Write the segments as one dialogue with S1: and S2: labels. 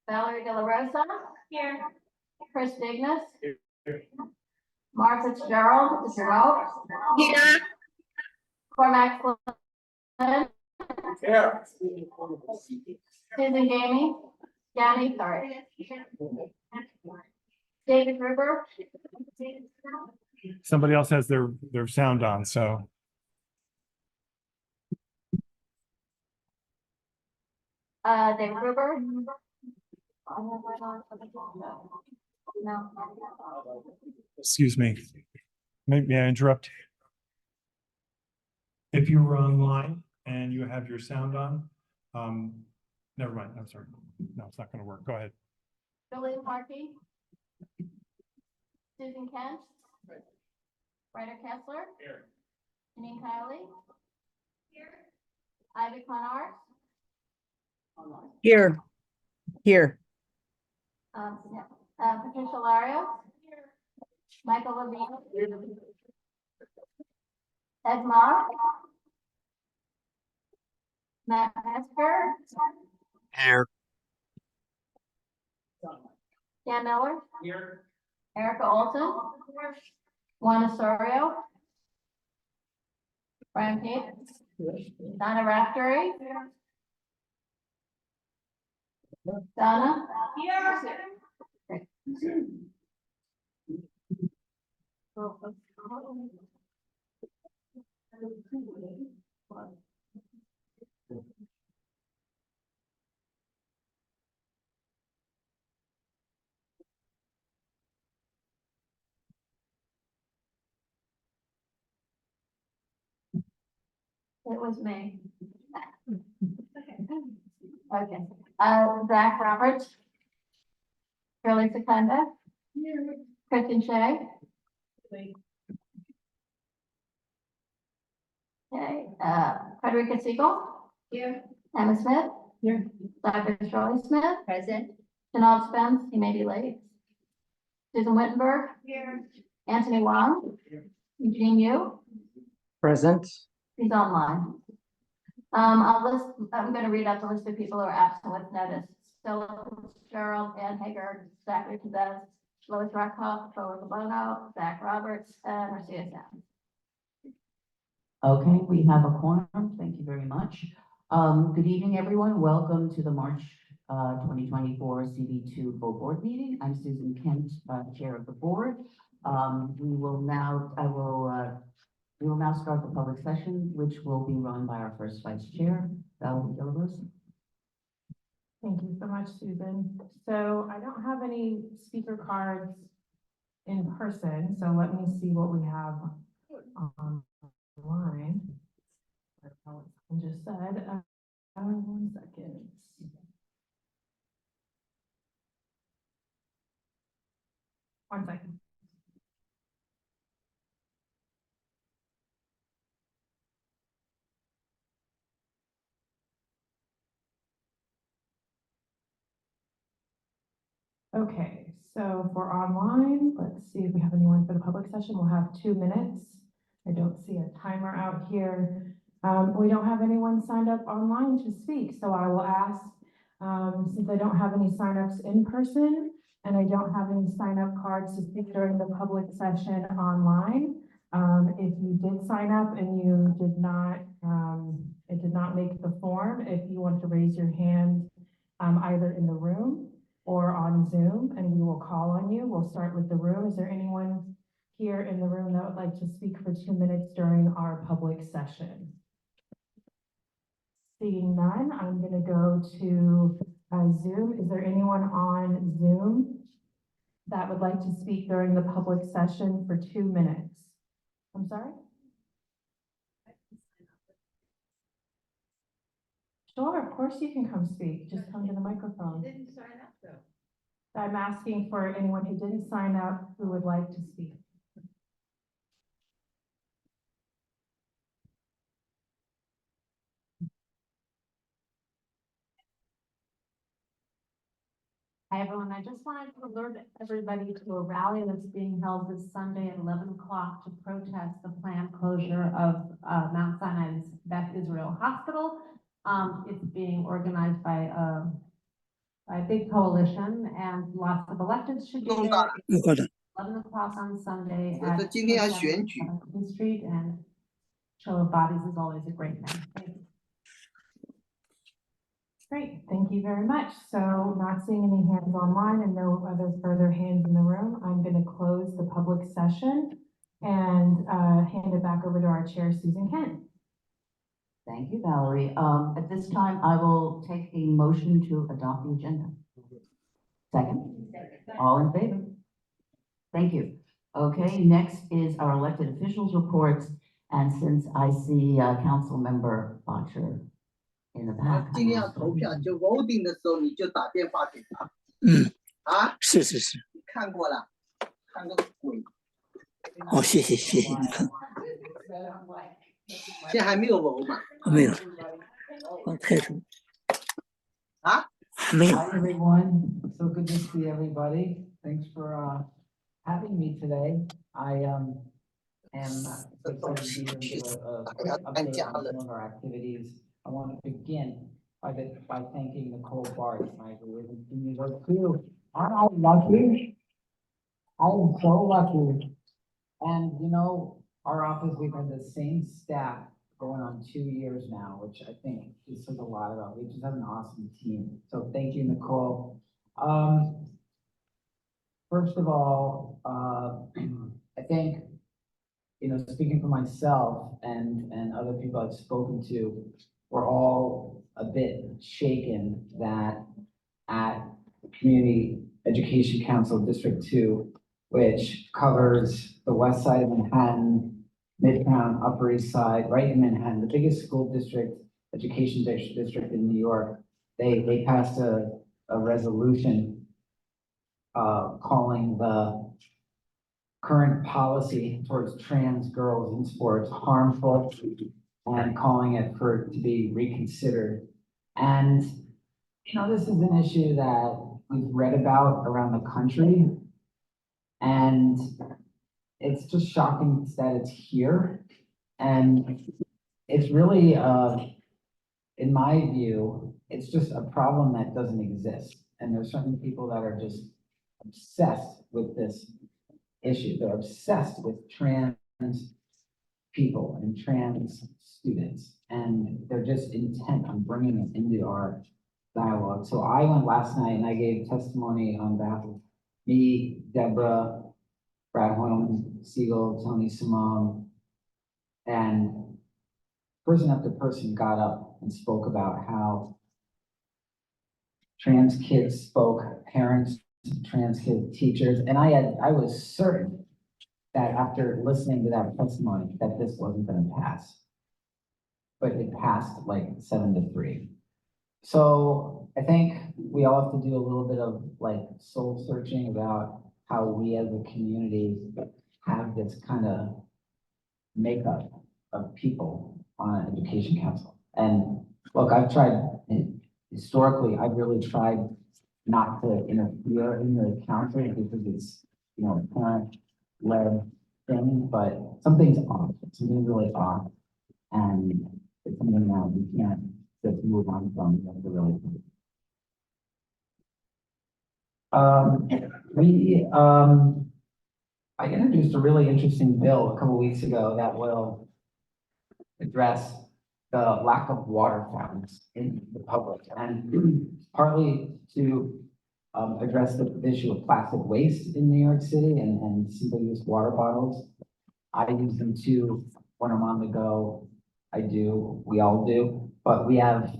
S1: Valerie De La Rosa.
S2: Here.
S1: Chris Dignas. Mark Fitzgerald is remote.
S2: Here.
S1: Cormac Flynn.
S3: Yeah.
S1: Susan Gammy, sorry. David Gruber.
S4: Somebody else has their sound on, so.
S1: David Gruber. No.
S4: Excuse me. May I interrupt? If you were online and you have your sound on, never mind, I'm sorry. No, it's not gonna work. Go ahead.
S1: Julie Markey. Susan Kent. Ryder Kessler.
S3: Here.
S1: Janine Kiley. Here. Ivy Conard.
S5: Here. Here.
S1: Patricia Lario. Michael Levine. Ed Moss. Matt Metzger.
S5: Here.
S1: Dan Miller.
S3: Here.
S1: Erica Olson. Juan Osorio. Brian Cates. Donna Raftery. Donna. It was me. Okay. Zach Roberts. Shirley Secunda. Kristen Shea. Okay, Frederica Siegel. Here. Emma Smith. Here. Dr. Shirley Smith. Present. Janelle Spence, he may be late. Susan Wittenberg. Here. Anthony Wong. Eugene Yu.
S5: Present.
S1: He's online. I'm going to read out the list of people who are absent with notice. Stella Fitzgerald, Ann Hager, Zachary Kazez, Lois Rakoff, Bo Bono, Zach Roberts, and Marcia Sam.
S6: Okay, we have a quorum. Thank you very much. Good evening, everyone. Welcome to the March 2024 CB2 full board meeting. I'm Susan Kent, chair of the board. We will now start the public session, which will be run by our first vice chair, Valerie De La Rosa.
S2: Thank you so much, Susan. So I don't have any speaker cards in person, so let me see what we have online. I just said, 1 second. One second. Okay, so for online, let's see if we have anyone for the public session. We'll have 2 minutes. I don't see a timer out here. We don't have anyone signed up online to speak, so I will ask, since I don't have any signups in person and I don't have any sign-up cards to speak during the public session online, if you did sign up and you did not, it did not make the form, if you want to raise your hand either in the room or on Zoom, and we will call on you. We'll start with the room. Is there anyone here in the room that would like to speak for 2 minutes during our public session? Seeing none, I'm going to go to Zoom. Is there anyone on Zoom that would like to speak during the public session for 2 minutes? I'm sorry? Sure, of course you can come speak. Just come to the microphone.
S1: Didn't sign up though.
S2: I'm asking for anyone who didn't sign up who would like to speak.
S1: Hi, everyone. I just wanted to alert everybody to a rally that's being held this Sunday at 11 o'clock to protest the planned closure of Mount Sinai's Beth Israel Hospital. It's being organized by
S2: a big coalition, and lots of electeds should be there. It's 11 o'clock on Sunday at 27th Street, and show of bodies is always a great thing. Thank you. Great, thank you very much. So not seeing any hands online and no other further hands in the room, I'm going to close the public session and hand it back over to our chair, Susan Kent.
S6: Thank you, Valerie. At this time, I will take a motion to adopt the agenda. Second? All in favor? Thank you. Okay, next is our elected officials reports. And since I see Council Member Botcher in the back.
S3: 今天要投票就 voting 的时候，你就打电话给他。
S5: 是，
S3: 你看过了，看个鬼。
S5: 谢谢你看，
S3: 现在还没有 vote 嘛？
S5: 没有，刚开始还没有。
S7: Hi everyone, so good to see everybody. Thanks for having me today. I am excited to give a quick update on some of our activities. I want to begin by thanking Nicole Bart, my in New York too. Aren't I lucky? I am so lucky. And you know, our office, we've had the same staff going on 2 years now, which I think this says a lot about. We just have an awesome team. So thank you, Nicole. First of all, I think, you know, speaking for myself and other people I've spoken to, we're all a bit shaken that at Community Education Council District 2, which covers the west side of Manhattan, Midtown, Upper East Side, right in Manhattan, the biggest school district, education district in New York, they passed a resolution calling the current policy towards trans girls in sports harmful and calling it to be reconsidered. And, you know, this is an issue that we've read about around the country, and it's just shocking that it's here. And it's really, in my view, it's just a problem that doesn't exist. And there's certain people that are just obsessed with this issue. They're obsessed with trans people and trans students, and they're just intent on bringing it into our dialogue. So I went last night and I gave testimony on behalf of me, Deborah, Brad Hoyleman, Siegel, Tony Simone, and person after person got up and spoke about how trans kids spoke, parents, trans kid teachers, and I was certain that after listening to that testimony that this wasn't going to pass, but it passed like 7-3. So I think we all have to do a little bit of like soul searching about how we as a community have this kind of makeup of people on education council. And look, I've tried, historically, I've really tried not to interfere in the council because it's, you know, parent-led thing, but something's off, something's really off. And it's something that we can't just move on from. We have to really I introduced a really interesting bill a couple weeks ago that will address the lack of water fountains in the public, and partly to address the issue of plastic waste in New York City and single-use water bottles. I use them too when I'm on the go. I do, we all do, but we have,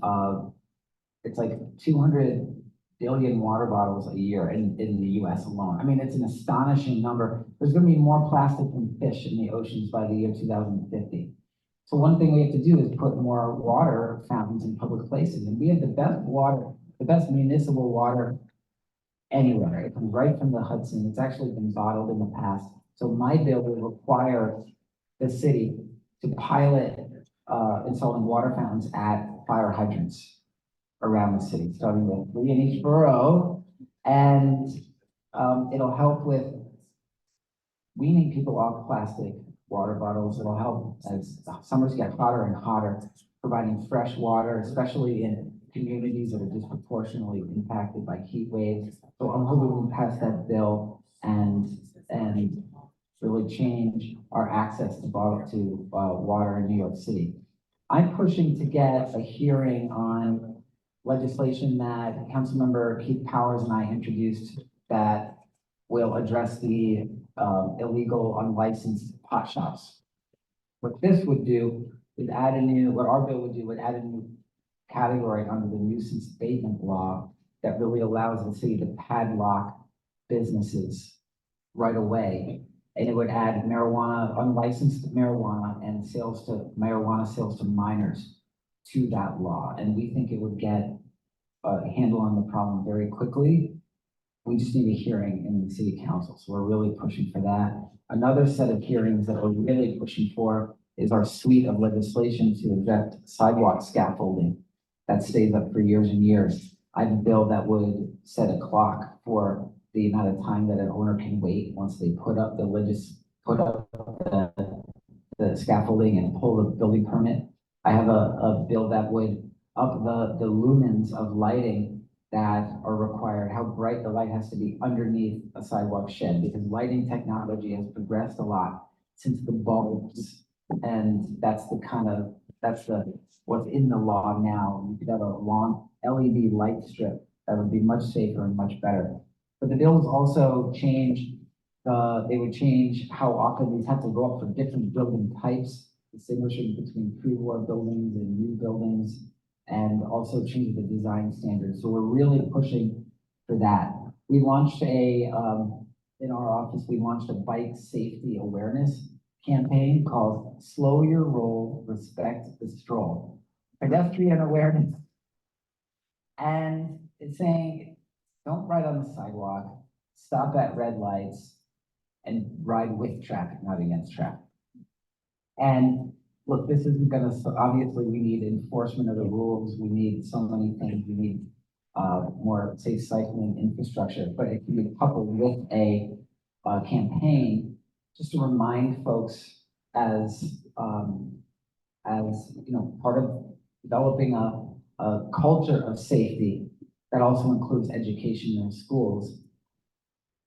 S7: it's like 200 billion water bottles a year in the US alone. I mean, it's an astonishing number. There's gonna be more plastic than fish in the oceans by the year 2050. So one thing we have to do is put more water fountains in public places. And we have the best water, the best municipal water anywhere. It comes right from the Hudson. It's actually been bottled in the past. So my bill will require the city to pilot installing water fountains at fire hydrants around the city, starting with 3 in each borough. And it'll help with weaning people off plastic water bottles. It'll help as summers get hotter and hotter, providing fresh water, especially in communities that are disproportionately impacted by heat waves. So I'm hoping we pass that bill and really change our access to water in New York City. I'm pushing to get a hearing on legislation that Councilmember Keith Powers and I introduced that will address the illegal unlicensed pot shops. What this would do is what our bill would do would add a new category under the nuisance abatement law that really allows the city to padlock businesses right away. And it would add unlicensed marijuana and marijuana sales to minors to that law. And we think it would get a handle on the problem very quickly. We just need a hearing in the city council. So we're really pushing for that. Another set of hearings that we're really pushing for is our suite of legislation to eject sidewalk scaffolding that stays up for years and years. I have a bill that would set a clock for the amount of time that an owner can wait once they put up the scaffolding and pull the building permit. I have a bill that would up the lumens of lighting that are required, how bright the light has to be underneath a sidewalk shed, because lighting technology has progressed a lot since the bulbs. And that's what's in the law now. You could have a long LED light strip that would be much safer and much better. But the bills also change, they would change how often these have to go up for different building types, distinguishing between pre-war buildings and new buildings, and also change the design standards. So we're really pushing for that. We launched in our office, we launched a bike safety awareness campaign called Slow Your Roll, Respect the Stroll. Pedestrian awareness. And it's saying, don't ride on the sidewalk, stop at red lights, and ride with traffic, not against traffic. And look, this isn't obviously we need enforcement of the rules. We need so many things. We need more safe cycling infrastructure, but it can be coupled with a campaign just to remind folks as part of developing a culture of safety that also includes education in schools.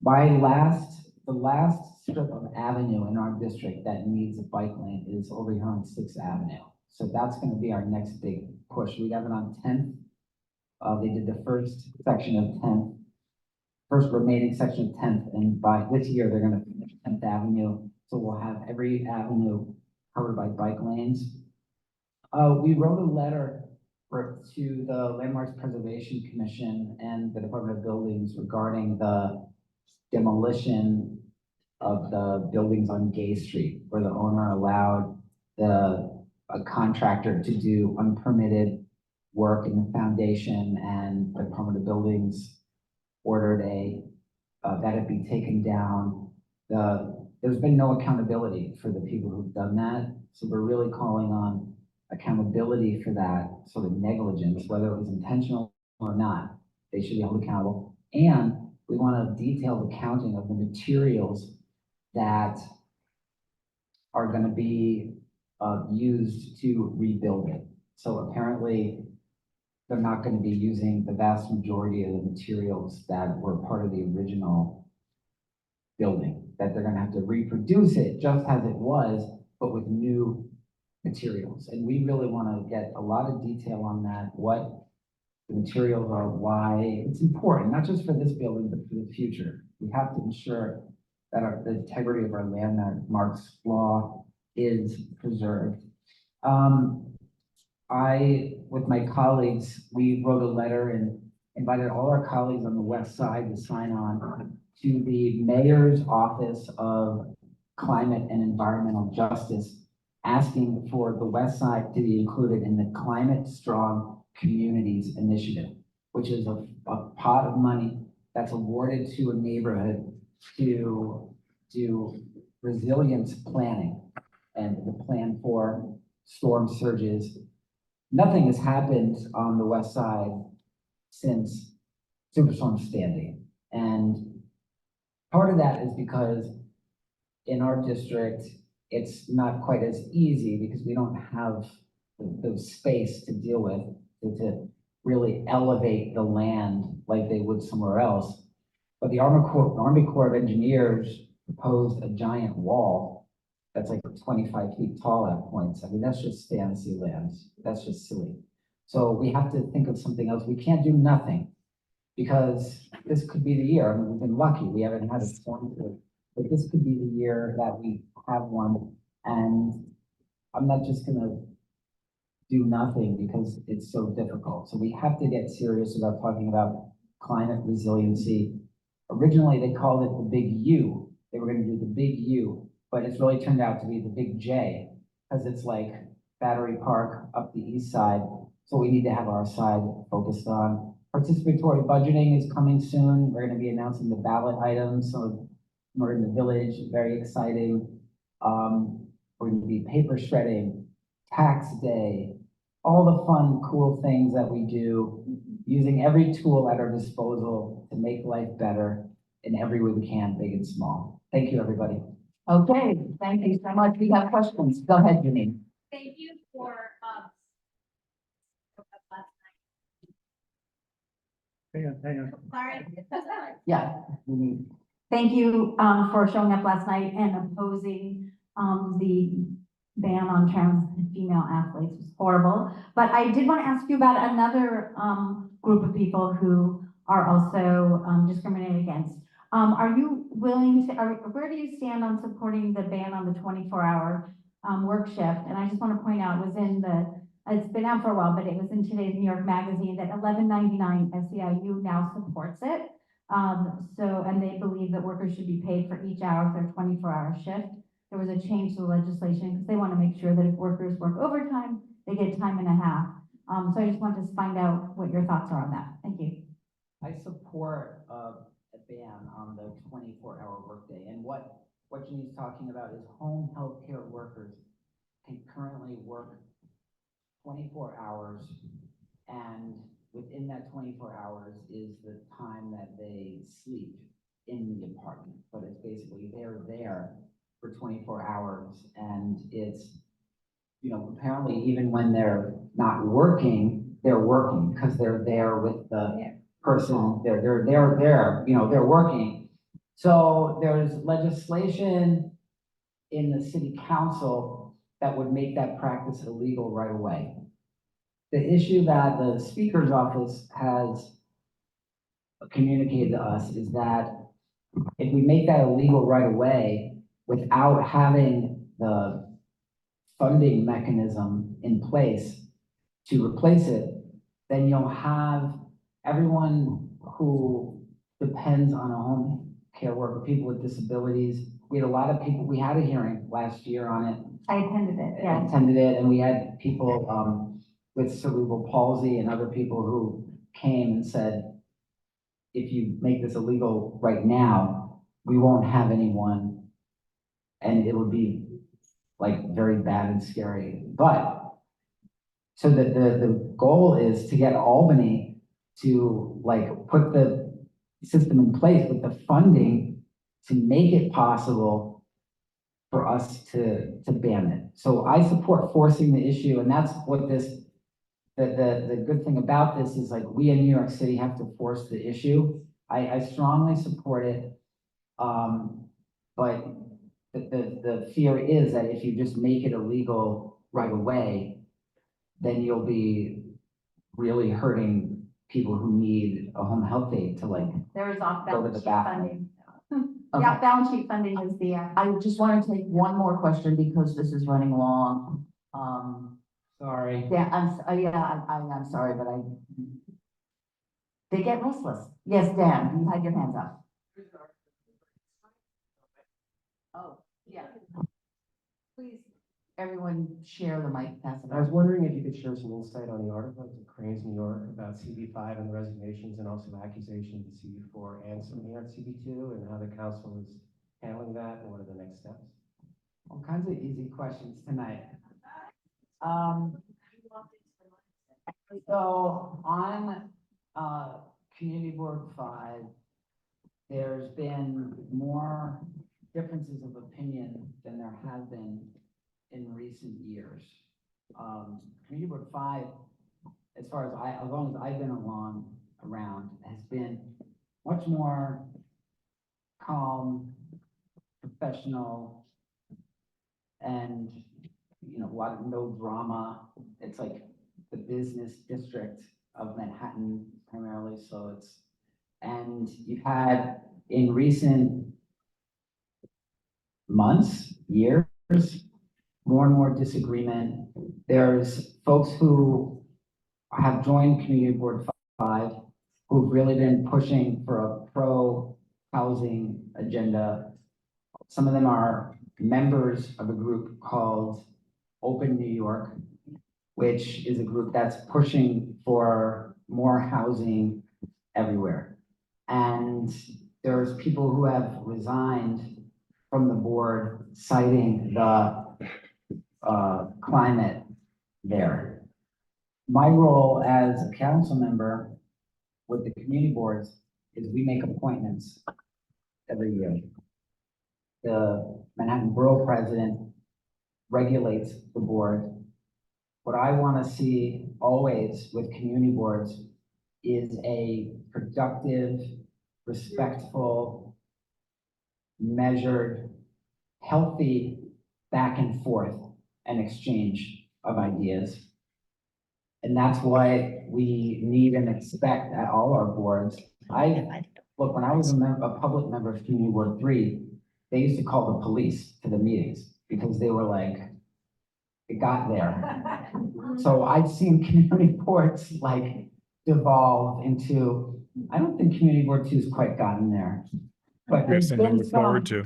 S7: The last strip of avenue in our district that needs a bike lane is over here on 6th Avenue. So that's going to be our next big push. We have it on 10th. They did the first section of 10th, first remaining section of 10th, and by this year they're going to finish 10th Avenue. So we'll have every avenue covered by bike lanes. We wrote a letter to the Landmarks Preservation Commission and the Department of Buildings regarding the demolition of the buildings on Gay Street, where the owner allowed a contractor to do unpermitted work in the foundation, and the Department of Buildings ordered that it be taken down. There's been no accountability for the people who've done that, so we're really calling on accountability for that sort of negligence, whether it was intentional or not. They should be held accountable, and we want a detailed accounting of the materials that are going to be used to rebuild it. So apparently they're not going to be using the vast majority of the materials that were part of the original building, that they're going to have to reproduce it just as it was, but with new materials. And we really want to get a lot of detail on that, what the materials are, why it's important, not just for this building, but for the future. We have to ensure that the integrity of our landmarks law is preserved. With my colleagues, we wrote a letter and invited all our colleagues on the west side to sign on to the Mayor's Office of Climate and Environmental Justice, asking for the west side to be included in the Climate Strong Communities Initiative, which is a pot of money that's awarded to a neighborhood to do resilience planning and the plan for storm surges. Nothing has happened on the west side since Superstorm Sandy. And part of that is because in our district, it's not quite as easy because we don't have the space to deal with, to really elevate the land like they would somewhere else. But the Army Corps of Engineers proposed a giant wall that's like 25 feet tall at points. I mean, that's just fantasy lands. That's just silly. So we have to think of something else. We can't do nothing because this could be the year. I mean, we've been lucky. We haven't had a storm through, but this could be the year that we have one. And I'm not just gonna do nothing because it's so difficult. So we have to get serious about talking about climate resiliency. Originally, they called it the big U. They were gonna do the big U, but it's really turned out to be the big J because it's like Battery Park up the east side. So we need to have our side focused on. Participatory budgeting is coming soon. We're gonna be announcing the ballot items. So we're in the village, very exciting. We're gonna be paper shredding, tax day, all the fun, cool things that we do, using every tool at our disposal to make life better in every way we can, big and small. Thank you, everybody.
S6: Okay, thank you so much. We have questions. Go ahead, Janine.
S8: Thank you for, last
S4: Hang on.
S8: night. Sorry.
S6: Yeah. Janine.
S1: Thank you, for showing up last night and opposing, the ban on trans female athletes. It was horrible. But I did want to ask you about another, group of people who are also, discriminated against. Are you willing to, where do you stand on supporting the ban on the 24-hour, work shift? And I just want to point out, it was in it's been out for a while, but it was in today's New York Magazine that $11.99 SEIU now supports it. And they believe that workers should be paid for each hour of their 24-hour shift. There was a change to the legislation because they want to make sure that if workers work overtime, they get time and a half. So I just wanted to find out what your thoughts are on that. Thank you.
S7: I support a ban on the 24-hour workday. And what Janine's talking about is home healthcare workers can currently work 24 hours, and within that 24 hours is the time that they sleep in the apartment. But it's basically they're there for 24 hours, and it's, you know, apparently even when they're not working, they're working because they're there with the person. They're there, you know, they're working. So there's legislation in the city council that would make that practice illegal right away. The issue that the speaker's office has communicated to us is that if we make that illegal right away without having the funding mechanism in place to replace it, then you'll have everyone who depends on a home care worker, people with disabilities. We had a lot of people, we had a hearing last year on it.
S1: I attended it, yeah.
S7: Attended it, and we had people with cerebral palsy and other people who came and said, if you make this illegal right now, we won't have anyone, and it would be like very bad and scary. But so the goal is to get Albany to like put the system in place with the funding to make it possible for us to ban it. So I support forcing the issue, and that's what this, the good thing about this is, like, we in New York City have to force the issue. I strongly support it. But the fear is that if you just make it illegal right away, then you'll be really hurting people who need a home health aide to like
S1: There is
S7: go to
S1: off-balance
S7: the
S1: sheet
S7: bathroom.
S1: funding.
S6: Okay.
S1: Yeah, balance sheet funding is the,
S6: I just want to take one more question because this is running long.
S7: Sorry.
S6: Yeah, I'm sorry, but they get restless. Yes, Dan, you had your hands up. Oh, yeah. Please, everyone share the mic, pass it
S9: I was
S6: on.
S9: wondering if you could share some insight on the article in Cranes, New York about CB5 and the resignations and also accusations of CB4 and some here at CB2 and how the council is handling that and what are the next steps?
S7: All kinds of easy questions tonight. So on Community Board 5, there's been more differences of opinion than there have been in recent years. Community Board 5 as long as I've been around, has been much more calm, professional, and, you know, no drama. It's like the business district of Manhattan primarily, so and you've had in recent months, years, more and more disagreement. There's folks who have joined Community Board 5 who've really been pushing for a pro-housing agenda. Some of them are members of a group called Open New York, which is a group that's pushing for more housing everywhere. And there's people who have resigned from the board citing the climate there. My role as a council member with the community boards is we make appointments every year. The Manhattan Borough President regulates the board. What I want to see always with community boards is a productive, respectful, measured, healthy back and forth and exchange of ideas. And that's why we need and expect at all our boards. Look, when I was a public member of Community Board 3, they used to call the police to the meetings because they were like, it got there. So I've seen community boards like devolve into, I don't think Community Board 2 has quite gotten there. But
S4: We have something to look forward to.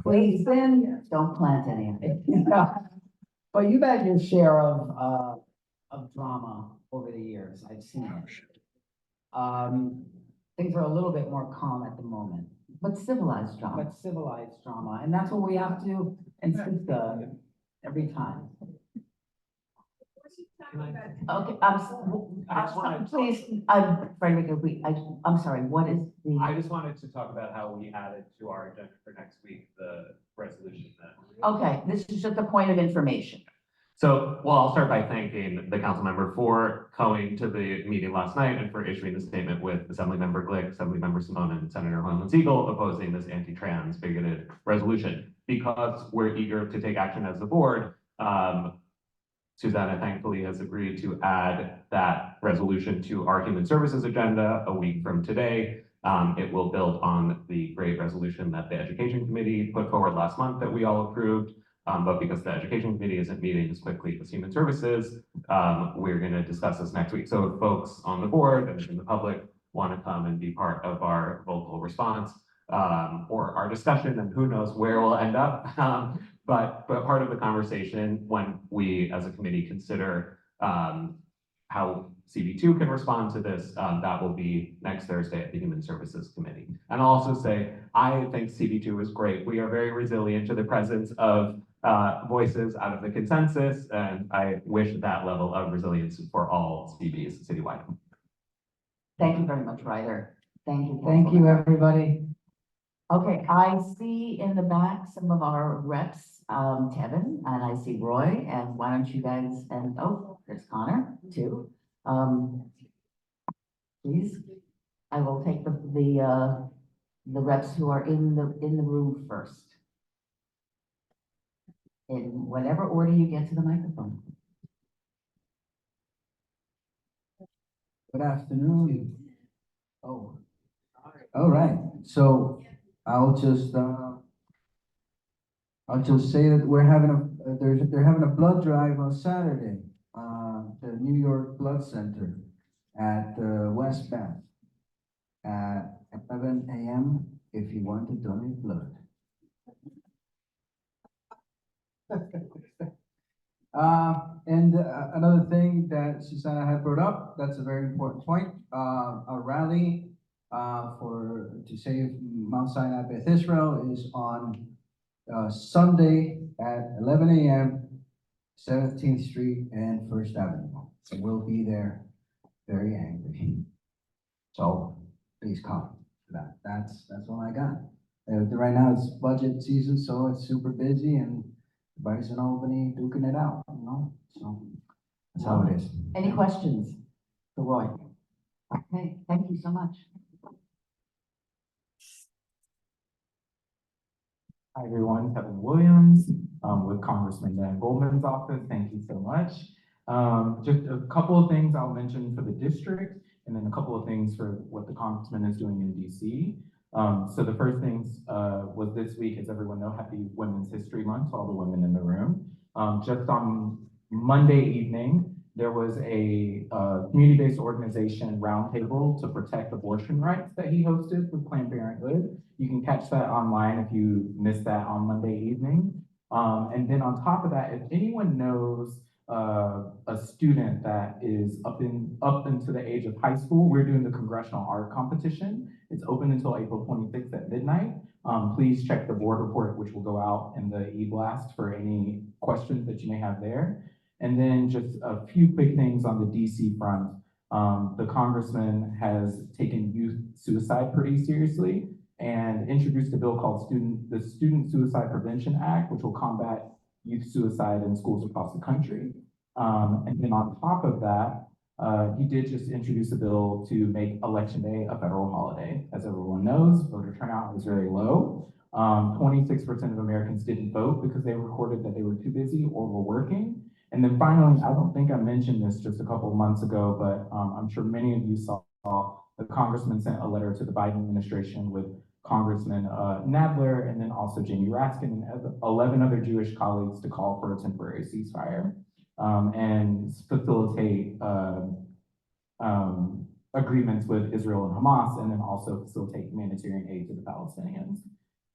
S6: Please, then, don't plant any of it. But you've had your share of drama over the years. I've seen it. Things are a little bit more calm at the moment. But civilized drama. And that's what we have to insist on every time. Okay, please, I'm sorry, what is
S10: I
S6: the,
S10: just wanted to talk about how we added to our agenda for next week, the resolution that.
S6: okay, this is just a point of information.
S10: So, well, I'll start by thanking the council member for coming to the meeting last night and for issuing the statement with Assemblymember Glick, Assemblymember Simone, and Senator Hoyland Siegel opposing this anti-trans bigoted resolution. Because we're eager to take action as the board, Susanna thankfully has agreed to add that resolution to our human services agenda a week from today. It will build on the great resolution that the Education Committee put forward last month that we all approved. But because the Education Committee isn't meeting as quickly as Human Services, we're going to discuss this next week. So if folks on the board and in the public want to come and be part of our vocal response or our discussion, and who knows where we'll end up, but part of the conversation when we as a committee consider how CB2 can respond to this, that will be next Thursday at the Human Services Committee. And I'll also say, I think CB2 is great. We are very resilient to the presence of voices out of the consensus, and I wish that level of resilience for all CBs citywide.
S6: Thank you very much, Ryder. Thank you.
S7: Thank you, everybody.
S6: Okay, I see in the back some of our reps, Kevin, and I see Roy, and why don't you guys, and oh, there's Connor too. Please, I will take the reps who are in the room first. In whatever order you get to the microphone.
S11: Good afternoon. Oh, all right. So I'll just say that we're having they're having a blood drive on Saturday, the New York Blood Center at West Bath at 11 a.m. if you want to donate blood. And another thing that Susanna had brought up, that's a very important point, a rally to save Mount Sinai Beth Israel is on Sunday at 11 a.m., 17th Street and First Avenue. So we'll be there very angry. So please come for that. That's all I got. Right now it's budget season, so it's super busy and everybody's in Albany duking it out, you know? So that's how it is.
S6: Any questions?
S7: So, Roy.
S6: Okay, thank you so much.
S12: Hi, everyone. Kevin Williams, with Congressman Dan Goldman's office. Thank you so much. Just a couple of things I'll mention for the district, and then a couple of things for what the congressman is doing in DC. So the first things was this week, as everyone know, Happy Women's History Month to all the women in the room. Just on Monday evening, there was a community-based organization roundtable to protect abortion rights that he hosted with Planned Parenthood. You can catch that online if you missed that on Monday evening. And then on top of that, if anyone knows a student that is up into the age of high school, we're doing the Congressional Art Competition. It's open until April 26th at midnight. Please check the board report, which will go out in the e-blast for any questions that you may have there. And then just a few quick things on the DC front. The congressman has taken youth suicide pretty seriously and introduced a bill called the Student Suicide Prevention Act, which will combat youth suicide in schools across the country. And then on top of that, he did just introduce a bill to make Election Day a federal holiday. As everyone knows, voter turnout was very low. 26% of Americans didn't vote because they recorded that they were too busy or were working. And then finally, I don't think I mentioned this just a couple of months ago, but I'm sure many of you saw the congressman sent a letter to the Biden administration with Congressman Nadler and then also Jamie Raskin and 11 other Jewish colleagues to call for a temporary ceasefire and facilitate agreements with Israel and Hamas, and then also facilitate humanitarian aid to the Palestinians.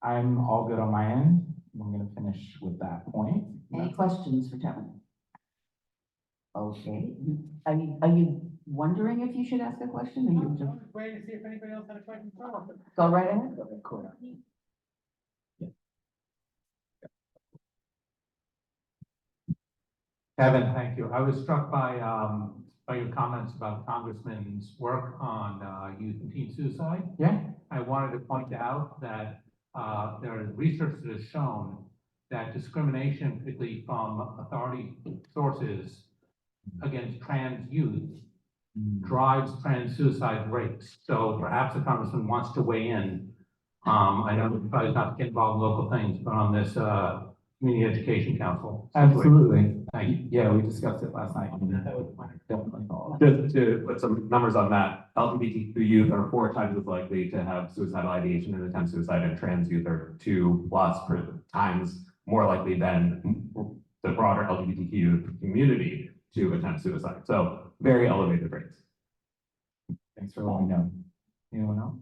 S12: I'm all good on my end. I'm going to finish with that point.
S6: Any questions for Kevin? Okay, are you wondering if you should ask a question? Or you just
S9: Waiting to see if anybody else had a question.
S6: go right ahead?
S12: Okay, cool. Yeah.
S13: Kevin, thank you. I was struck by your comments about Congressman's work on youth and teen suicide.
S12: Yeah.
S13: I wanted to point out that there is research that has shown that discrimination, particularly from authority sources against trans youth, drives trans suicide rates. So perhaps the congressman wants to weigh in. I know he probably not to get involved in local things, but on this Community Education Council.
S12: Absolutely.
S13: Thank you.
S12: Yeah, we discussed it last night. Definitely.
S10: Just to put some numbers on that, LGBTQ youth are 4 times as likely to have suicidal ideation and attempt suicide, and trans youth are 2+ times more likely than the broader LGBTQ community to attempt suicide. So very elevated rates.
S12: Thanks for letting me know. Anyone else?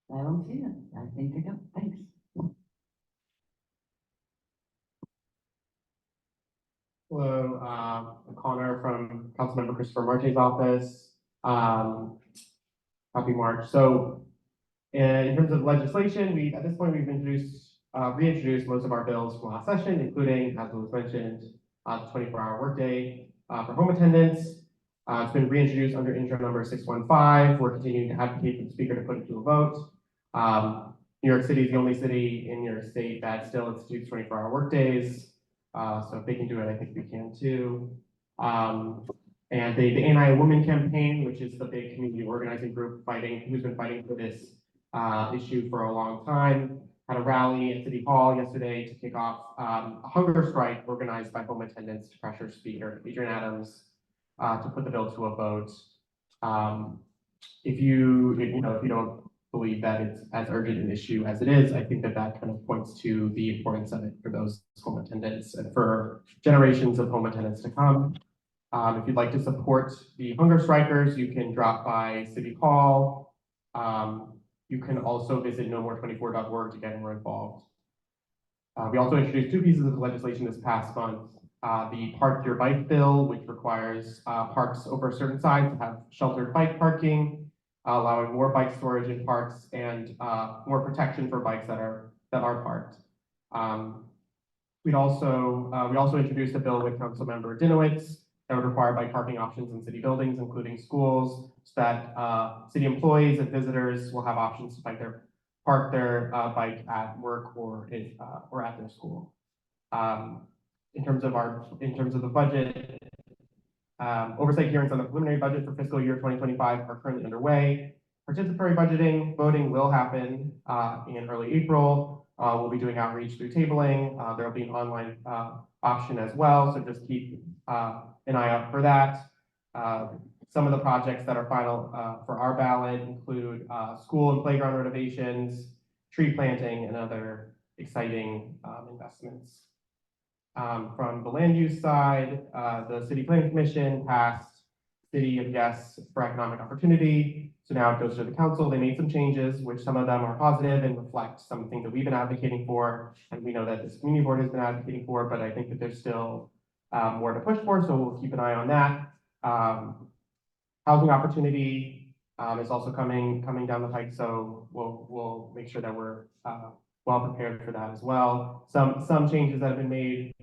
S6: I don't see it. I think I got, thanks.
S9: Hello, I'm Connor from Councilmember Christopher Marche's office. Happy March. So in terms of legislation, at this point, we've reintroduced most of our bills from last session, including, as was mentioned, the 24-hour workday for home attendance. It's been reintroduced under intro number 615. We're continuing to advocate for the speaker to put it to a vote. New York City is the only city in New York State that still institutes 24-hour workdays. So if they can do it, I think we can too. And the ANI Women Campaign, which is the big community organizing group who's been fighting for this issue for a long time, had a rally at City Hall yesterday to kick off a hunger strike organized by home attendants to pressure Speaker Adrian Adams to put the bill to a vote. If you don't believe that it's as urgent an issue as it is, I think that kind of points to the importance of it for those home attendants and for generations of home attendants to come. If you'd like to support the hunger strikers, you can drop by City Hall. You can also visit nomore24.org to get more involved. We also introduced 2 pieces of legislation this past month. The Park Your Bike bill, which requires parks over a certain size to have sheltered bike parking, allowing more bike storage in parks and more protection for bikes that are parked. We also introduced a bill with Councilmember Dinowitz that would require bike parking options in city buildings, including schools, so that city employees and visitors will have options to park their bike at work or at their school. In terms of the budget, Oversight hearings on the preliminary budget for fiscal year 2025 are currently underway. Participatory budgeting voting will happen in early April. We'll be doing outreach through tabling. There'll be an online option as well, so just keep an eye out for that. Some of the projects that are final for our ballot include school and playground renovations, tree planting, and other exciting investments. From the land use side, the City Planning Commission passed City of Yes for Economic Opportunity. So now it goes to the council. They made some changes, which some of them are positive and reflect some things that we've been advocating for. And we know that this community board has been advocating for, but I think that there's still more to push for. So we'll keep an eye on that. Housing opportunity is also coming down the pike. So we'll make sure that we're well prepared for that as well. Some changes that have been made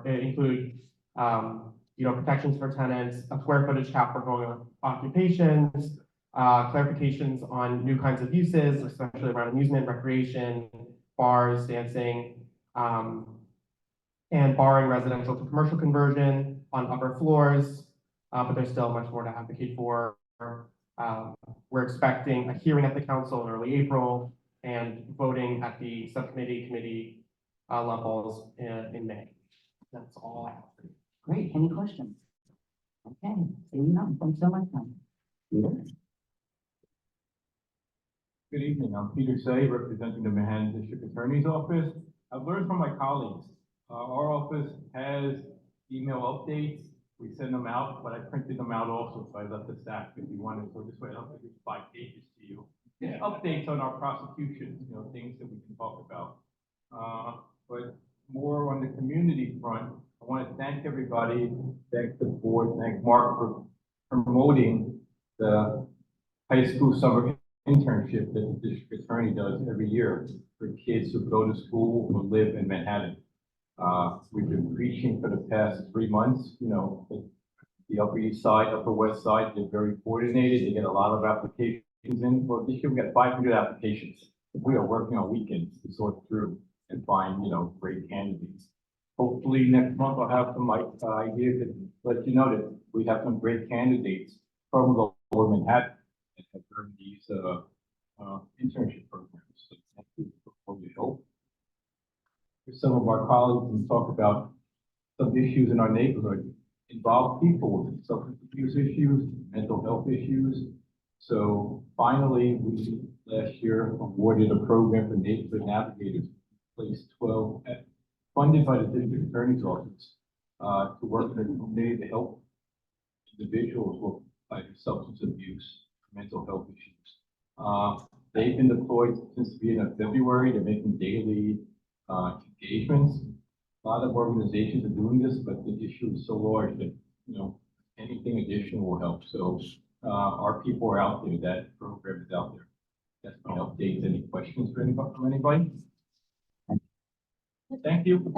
S9: include protections for tenants, a square footage cap for home occupations, clarifications on new kinds of uses, especially around amusement, recreation, bars, dancing, and barring residential to commercial conversion on upper floors. But there's still much more to advocate for. We're expecting a hearing at the council in early April and voting at the committee levels in May. That's all I have for you.
S6: Great, any questions? Okay, seeing none, thanks so much, Tom. Peter?
S12: Good evening, I'm Peter Say, representing the Manhattan District Attorney's Office. I've learned from my colleagues, our office has email updates. We send them out, but I printed them out also, so I left the staff if you wanted, so this way I don't think it's 5 pages to you. Yeah, updates on our prosecutions, things that we can talk about. But more on the community front, I want to thank everybody, thank the board, thank Mark for promoting the high school summer internship that the district attorney does every year for kids who go to school or live in Manhattan. We've been preaching for the past 3 months, the Upper East Side, Upper West Side, they're very coordinated. They get a lot of applications in. Well, this year we got 500 applications. We are working on weekends to sort through and find, great candidates. Hopefully next month I'll have some ideas to let you know that we have some great candidates from Lower Manhattan that have earned these internship programs. So thank you for all your help. Some of our colleagues can talk about some issues in our neighborhood, involve people with substance abuse issues, mental health issues. So finally, we last year awarded a program for neighborhood navigators, place 12, funded by the district attorney's office, to work in the community to help individuals with substance abuse, mental health issues. They've been deployed since the beginning of February. They're making daily engagements. A lot of organizations are doing this, but the issue is so large that, anything additional will help. So our people are out there. That program is out there. That's my update. Any questions for anybody, from anybody? Thank you.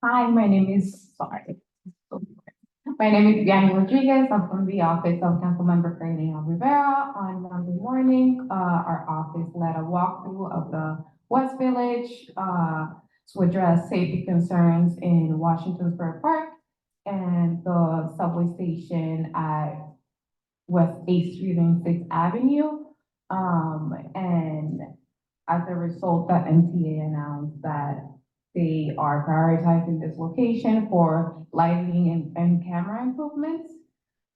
S14: Hi, my name is Yanni Rodriguez. I'm from the office of Councilmember Fernando Rivera. On Monday morning, our office led a walkthrough of the West Village to address safety concerns in Washington Square Park and the subway station at West 8th Street and 6th Avenue. And as a result, the MTA announced that they are prioritizing this location for lighting and camera improvements.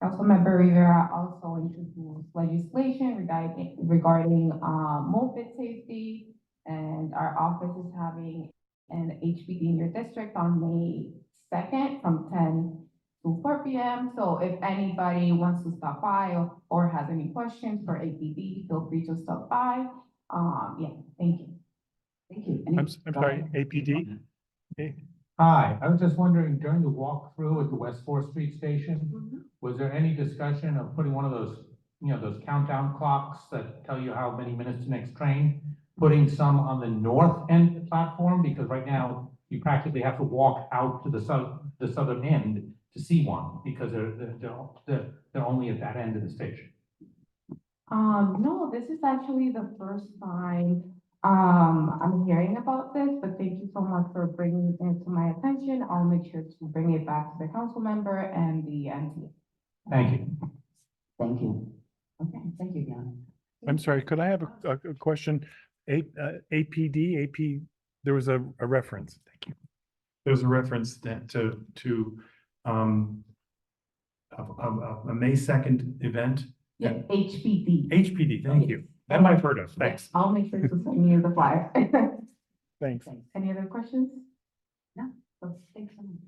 S14: Councilmember Rivera also introduced legislation regarding moped safety, and our office is having an HPD in your district on May 2nd from 10 to 4 p.m. So if anybody wants to stop by or has any questions for APD, feel free to stop by. Yeah, thank you.
S6: Thank you.
S4: I'm sorry, APD?
S13: Hi, I was just wondering, during the walkthrough at the West 4th Street station, was there any discussion of putting one of those, those countdown clocks that tell you how many minutes to next train, putting some on the north end platform? Because right now you practically have to walk out to the southern end to see one, because they're only at that end of the station.
S14: No, this is actually the first time I'm hearing about this, but thank you so much for bringing it to my attention. I'll make sure to bring it back to the council member and the NT.
S13: Thank you.
S6: Thank you. Okay, thank you, Jan.
S4: I'm sorry, could I have a question? APD, AP, there was a reference, thank you. There was a reference that to a May 2nd event.
S14: Yeah, HPD.
S4: HPD, thank you. That I've heard of, thanks.
S14: I'll make sure to send you the flyer.
S4: Thanks.
S14: Any other questions?
S6: No, so thanks so much.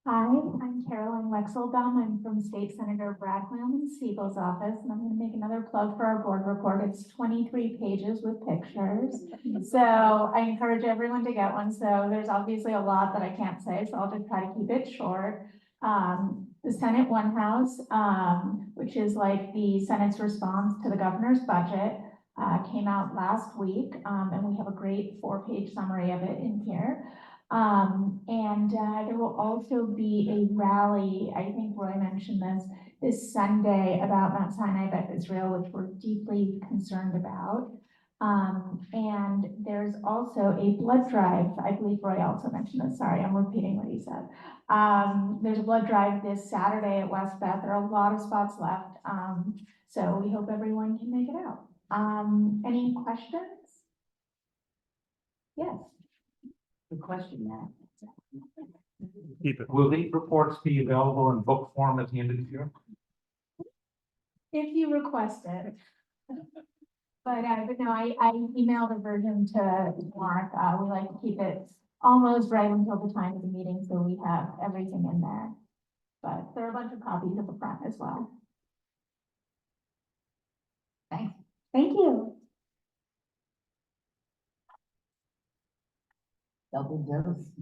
S15: Hi, I'm Caroline Wexelbaum. I'm from State Senator Brad Whalen Siegel's office, and I'm going to make another plug for our board report. It's 23 pages with pictures. So I encourage everyone to get one. So there's obviously a lot that I can't say, so I'll just try to keep it short. The Senate One House, which is like the Senate's response to the governor's budget, came out last week, and we have a great 4-page summary of it in here. There will also be a rally, I think Roy mentioned this Sunday about Mount Sinai Beth Israel, which we're deeply concerned about. And there's also a blood drive. I believe Roy also mentioned this. Sorry, I'm repeating what he said. There's a blood drive this Saturday at West Beth. There are a lot of spots left. So we hope everyone can make it out. Any questions? Yes.
S6: Good question, Matt.
S4: Keep it.
S13: Will these reports be available in book form at the end of the year?
S15: If you request it. But no, I emailed a version to Mark. We like to keep it almost right until the time of the meeting, so we have everything in there. But there are a bunch of copies at the front as well.
S6: Thanks.
S15: Thank you.
S6: Double dose.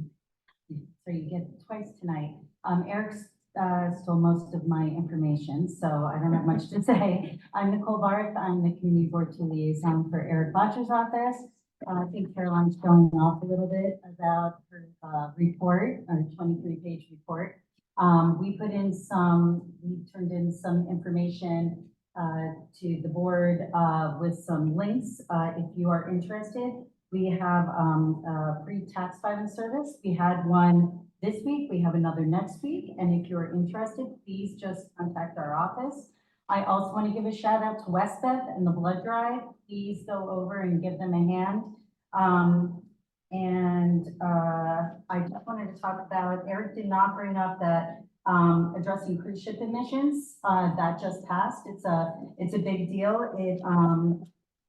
S16: So you get twice tonight. Eric stole most of my information, so I don't have much to say. I'm Nicole Barth. I'm the Community Board 2 liaison for Eric Botcher's office. I think Caroline's showing off a little bit about her report, our 23-page report. We turned in some information to the board with some links if you are interested. We have a free tax filing service. We had one this week. We have another next week. And if you're interested, please just contact our office. I also want to give a shout out to Westbeth and the blood drive. Please go over and give them a hand. I just wanted to talk about, Eric did not bring up that addressing cruise ship emissions that just passed. It's a big deal. It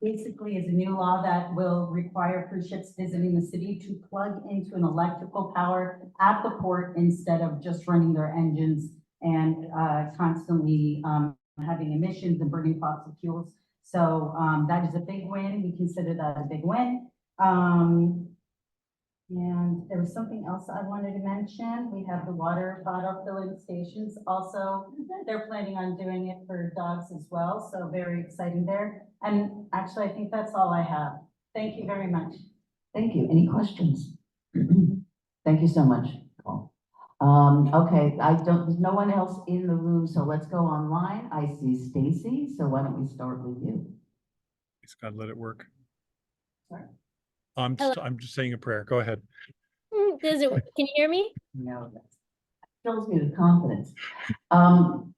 S16: basically is a new law that will require cruise ships visiting the city to plug into an electrical power at the port instead of just running their engines and constantly having emissions and burning fossil fuels. So that is a big win. We consider that a big win. And there was something else I wanted to mention. We have the water bottle filling stations. Also, they're planning on doing it for dogs as well. So very exciting there. And actually, I think that's all I have. Thank you very much.
S6: Thank you. Any questions? Thank you so much, Nicole. Okay, there's no one else in the room, so let's go online. I see Stacy, so why don't we start with you?
S4: Just gotta let it work.
S6: Sorry.
S4: I'm just saying a prayer. Go ahead.
S8: Does it work? Can you hear me?
S6: No, that fills me with confidence.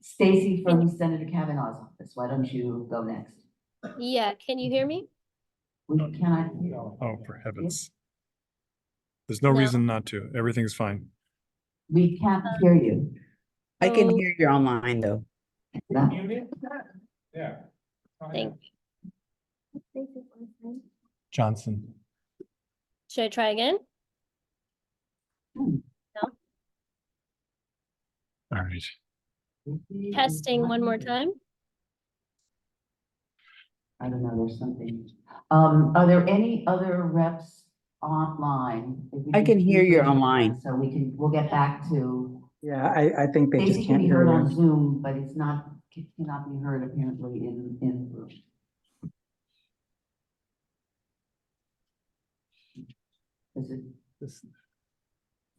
S6: Stacy from Senator Kavanaugh's office, why don't you go next?
S8: Yeah, can you hear me?
S6: We cannot hear.
S4: Oh, for heavens. There's no reason not to. Everything's fine.
S6: We can't hear you.
S17: I can hear you online though.
S4: Yeah.
S8: Thank you.
S4: Johnson.
S8: Should I try again? No?
S4: All right.
S8: Testing one more time.
S6: I don't know, there's something. Are there any other reps online?
S17: I can hear you online.
S6: So we'll get back to.
S17: Yeah, I think they
S6: Stacy
S17: just
S6: can
S17: can't
S6: be
S17: hear
S6: heard on
S17: you.
S6: Zoom, but cannot be heard apparently in the room. Is it?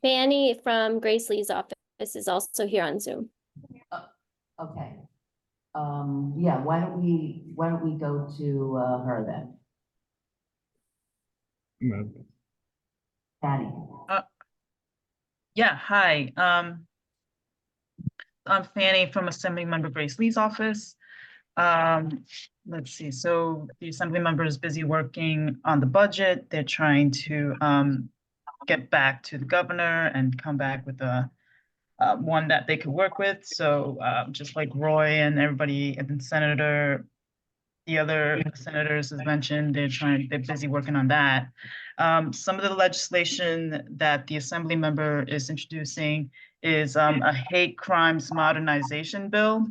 S8: Fanny from Grace Lee's office is also here on Zoom.
S6: Okay. Yeah, why don't we go to, her then? Patty?
S18: Yeah, hi. I'm Fanny from Assemblymember Grace Lee's office. Let's see, so the assembly member is busy working on the budget. They're trying to get back to the governor and come back with a one that they could work with. So just like Roy and everybody, and then the other senators as mentioned, they're busy working on that. Some of the legislation that the assembly member is introducing is a hate crimes modernization bill.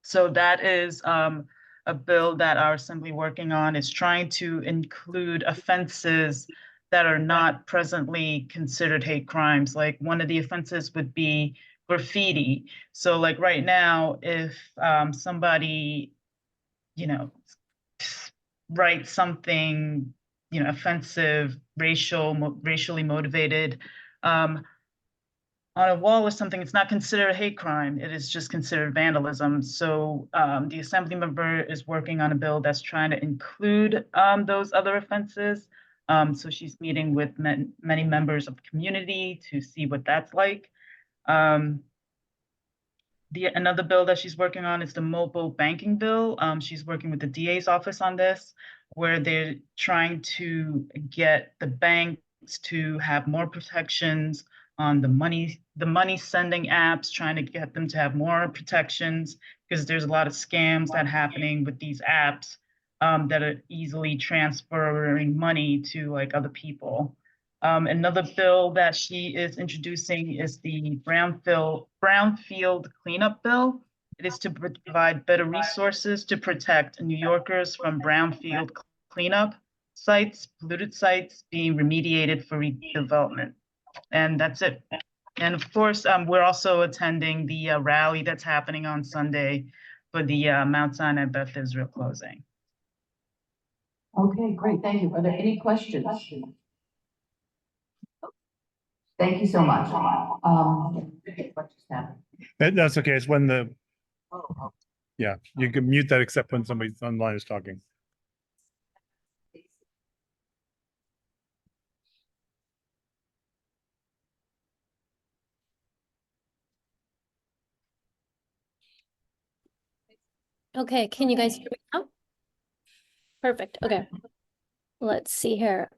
S18: So that is a bill that our assembly working on is trying to include offenses that are not presently considered hate crimes. Like one of the offenses would be graffiti. So like right now, if somebody, you know, write something, you know, offensive, racially motivated, on a wall or something, it's not considered a hate crime. It is just considered vandalism. So the assembly member is working on a bill that's trying to include those other offenses. So she's meeting with many members of the community to see what that's like. Another bill that she's working on is the mobile banking bill. She's working with the DA's office on this, where they're trying to get the banks to have more protections on the money sending apps, trying to get them to have more protections, because there's a lot of scams that are happening with these apps that are easily transferring money to like other people. Another bill that she is introducing is the Brownfield Cleanup Bill. It is to provide better resources to protect New Yorkers from brownfield cleanup sites, polluted sites being remediated for redevelopment. And that's it. And of course, we're also attending the rally that's happening on Sunday for the Mount Sinai Beth Israel closing.
S6: Okay, great, thank you. Are there any questions? Thank you so much. What just happened?
S4: That's okay. It's when yeah, you can mute that except when somebody online is talking.
S8: Okay, can you guys hear me now? Perfect, okay. Let's see here.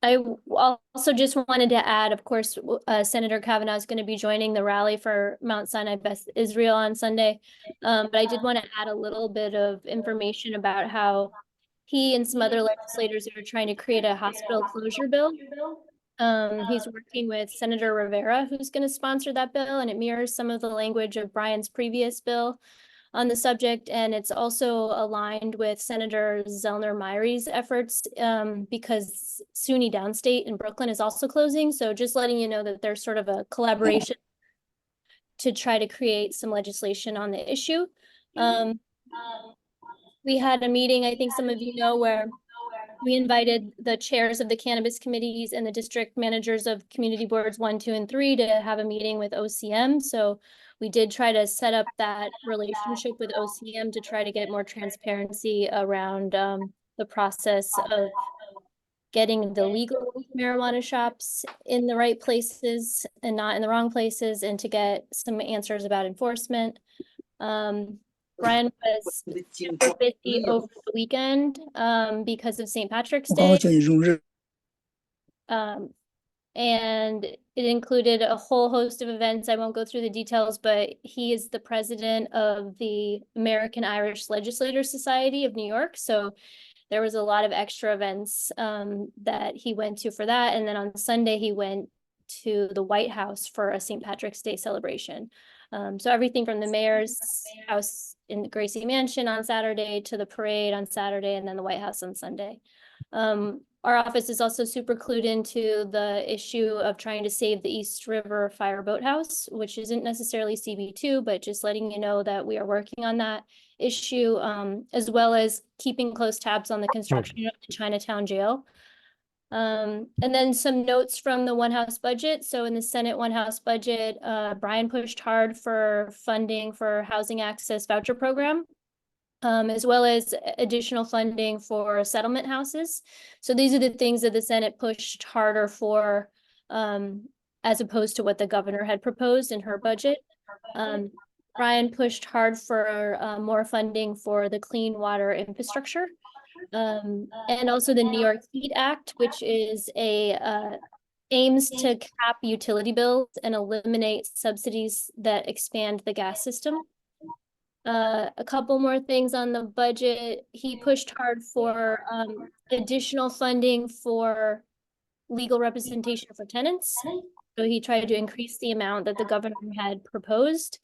S8: I also just wanted to add, of course, Senator Kavanaugh is going to be joining the rally for Mount Sinai Beth Israel on Sunday. But I did want to add a little bit of information about how he and some other legislators are trying to create a hospital closure bill. He's working with Senator Rivera, who's going to sponsor that bill, and it mirrors some of the language of Brian's previous bill on the subject, and it's also aligned with Senator Zellner-Myrie's efforts because SUNY Downstate in Brooklyn is also closing. So just letting you know that there's sort of a collaboration to try to create some legislation on the issue. We had a meeting, I think some of you know, where we invited the chairs of the cannabis committees and the district managers of community boards 1, 2, and 3 to have a meeting with OCM. So we did try to set up that relationship with OCM to try to get more transparency around the process of getting the legal marijuana shops in the right places and not in the wrong places, and to get some answers about enforcement. Brian was super busy over the weekend because of St. Patrick's Day. And it included a whole host of events. I won't go through the details, but he is the president of the American Irish Legislators Society of New York. So there was a lot of extra events that he went to for that. And then on Sunday, he went to the White House for a St. Patrick's Day celebration. So everything from the mayor's house in the Gracie Mansion on Saturday to the parade on Saturday, and then the White House on Sunday. Our office is also super clued into the issue of trying to save the East River Fire Boathouse, which isn't necessarily CB2, but just letting you know that we are working on that issue, as well as keeping close tabs on the construction of the Chinatown jail. And then some notes from the One House budget. So in the Senate One House budget, Brian pushed hard for funding for housing access voucher program, as well as additional funding for settlement houses. So these are the things that the Senate pushed harder for, as opposed to what the governor had proposed in her budget. Brian pushed hard for more funding for the clean water infrastructure. And also the New York Heat Act, which is aims to cap utility bills and eliminate subsidies that expand the gas system. A couple more things on the budget. He pushed hard for additional funding for legal representation for tenants. So he tried to increase the amount that the governor had proposed.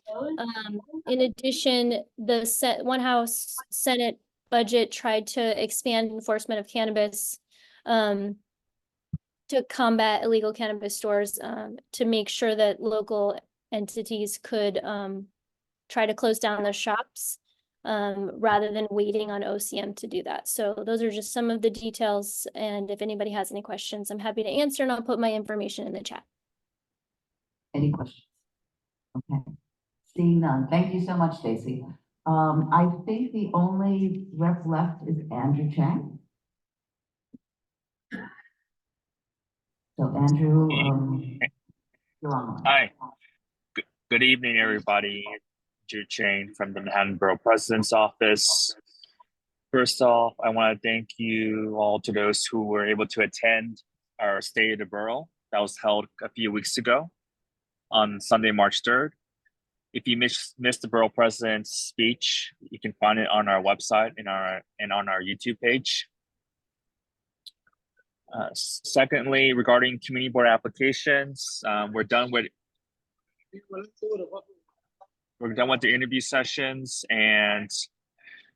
S8: In addition, the One House Senate budget tried to expand enforcement of cannabis to combat illegal cannabis stores, to make sure that local entities could try to close down their shops rather than waiting on OCM to do that. So those are just some of the details. And if anybody has any questions, I'm happy to answer, and I'll put my information in the chat.
S6: Any questions? Okay, seeing none. Thank you so much, Stacy. I think the only rep left is Andrew Chang. So Andrew, you're on.
S19: Hi, good evening, everybody. Andrew Chang from the Manhattan Borough President's Office. First off, I want to thank you all to those who were able to attend our State of the Borough that was held a few weeks ago on Sunday, March 3rd. If you missed the Borough President's speech, you can find it on our website and on our YouTube page. Secondly, regarding community board applications, we're done with the interview sessions, and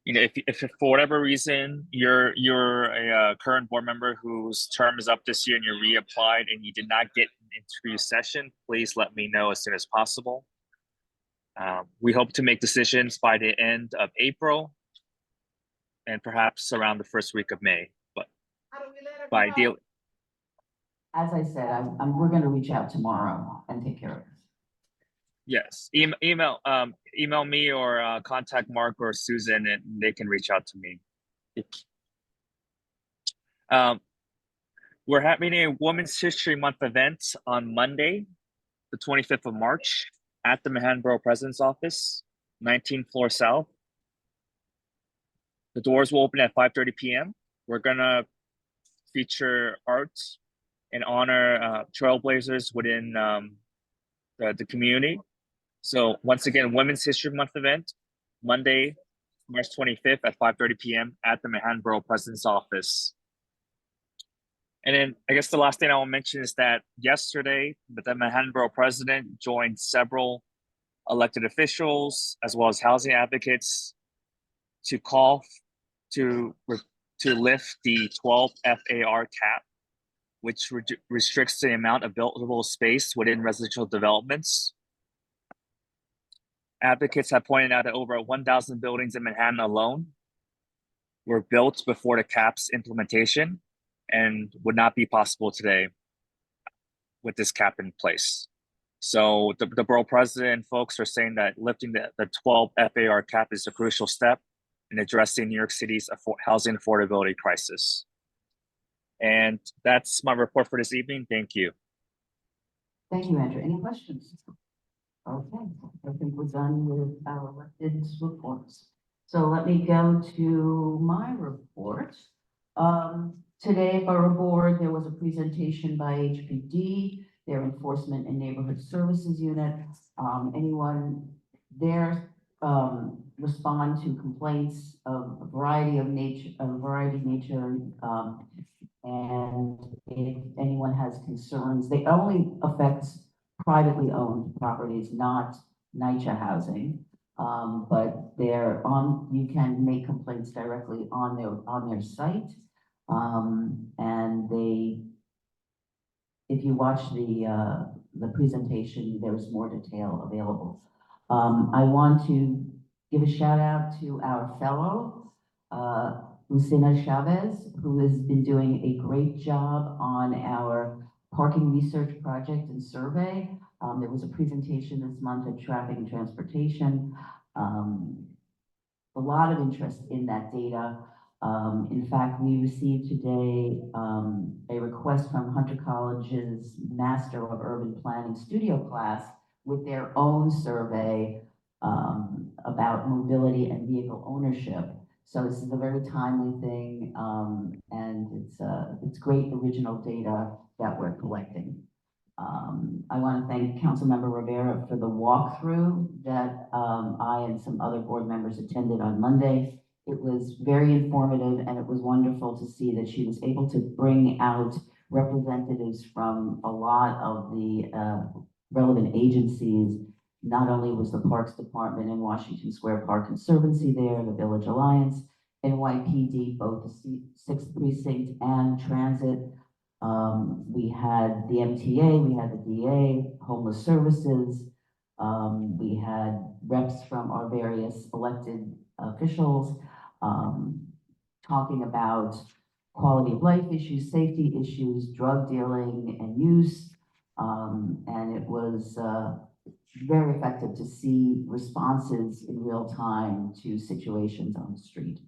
S19: if for whatever reason you're a current board member whose term is up this year and you reapplied and you did not get an interview session, please let me know as soon as possible. We hope to make decisions by the end of April and perhaps around the first week of May, but ideally.
S6: As I said, we're going to reach out tomorrow and take care of this.
S19: Yes, email me or contact Mark or Susan, and they can reach out to me. We're having a Women's History Month event on Monday, the 25th of March, at the Manhattan Borough President's Office, 19th floor south. The doors will open at 5:30 p.m. We're gonna feature art and honor trailblazers within the community. So once again, Women's History Month event, Monday, March 25th at 5:30 p.m. at the Manhattan Borough President's Office. And then I guess the last thing I will mention is that yesterday, the Manhattan Borough President joined several elected officials as well as housing advocates to call to lift the 12 FAR cap, which restricts the amount of buildable space within residential developments. Advocates have pointed out that over 1,000 buildings in Manhattan alone were built before the cap's implementation and would not be possible today with this cap in place. So the borough president folks are saying that lifting the 12 FAR cap is a crucial step in addressing New York City's housing affordability crisis. And that's my report for this evening. Thank you.
S6: Thank you, Andrew. Any questions? Okay, I think we're done with our elected reports. So let me go to my report. Today, Borough Board, there was a presentation by HPD, their Enforcement and Neighborhood Services Unit. Anyone there respond to complaints of a variety of nature, and if anyone has concerns, they only affect privately owned properties, not NYCHA housing. But they're you can make complaints directly on their site. And if you watch the presentation, there's more detail available. I want to give a shout out to our fellow Lucina Chavez, who has been doing a great job on our parking research project and survey. There was a presentation this month at Traffic and Transportation. A lot of interest in that data. In fact, we received today a request from Hunter College's Master of Urban Planning studio class with their own survey about mobility and vehicle ownership. So this is a very timely thing, and it's great original data that we're collecting. I want to thank Councilmember Rivera for the walkthrough that I and some other board members attended on Monday. It was very informative, and it was wonderful to see that she was able to bring out representatives from a lot of the relevant agencies. Not only was the Parks Department and Washington Square Park Conservancy there, the Village Alliance, NYPD, both the 6th Precinct and Transit. We had the MTA, we had the DA, Homeless Services. We had reps from our various elected officials talking about quality of life issues, safety issues, drug dealing and use. And it was very effective to see responses in real time to situations on the street.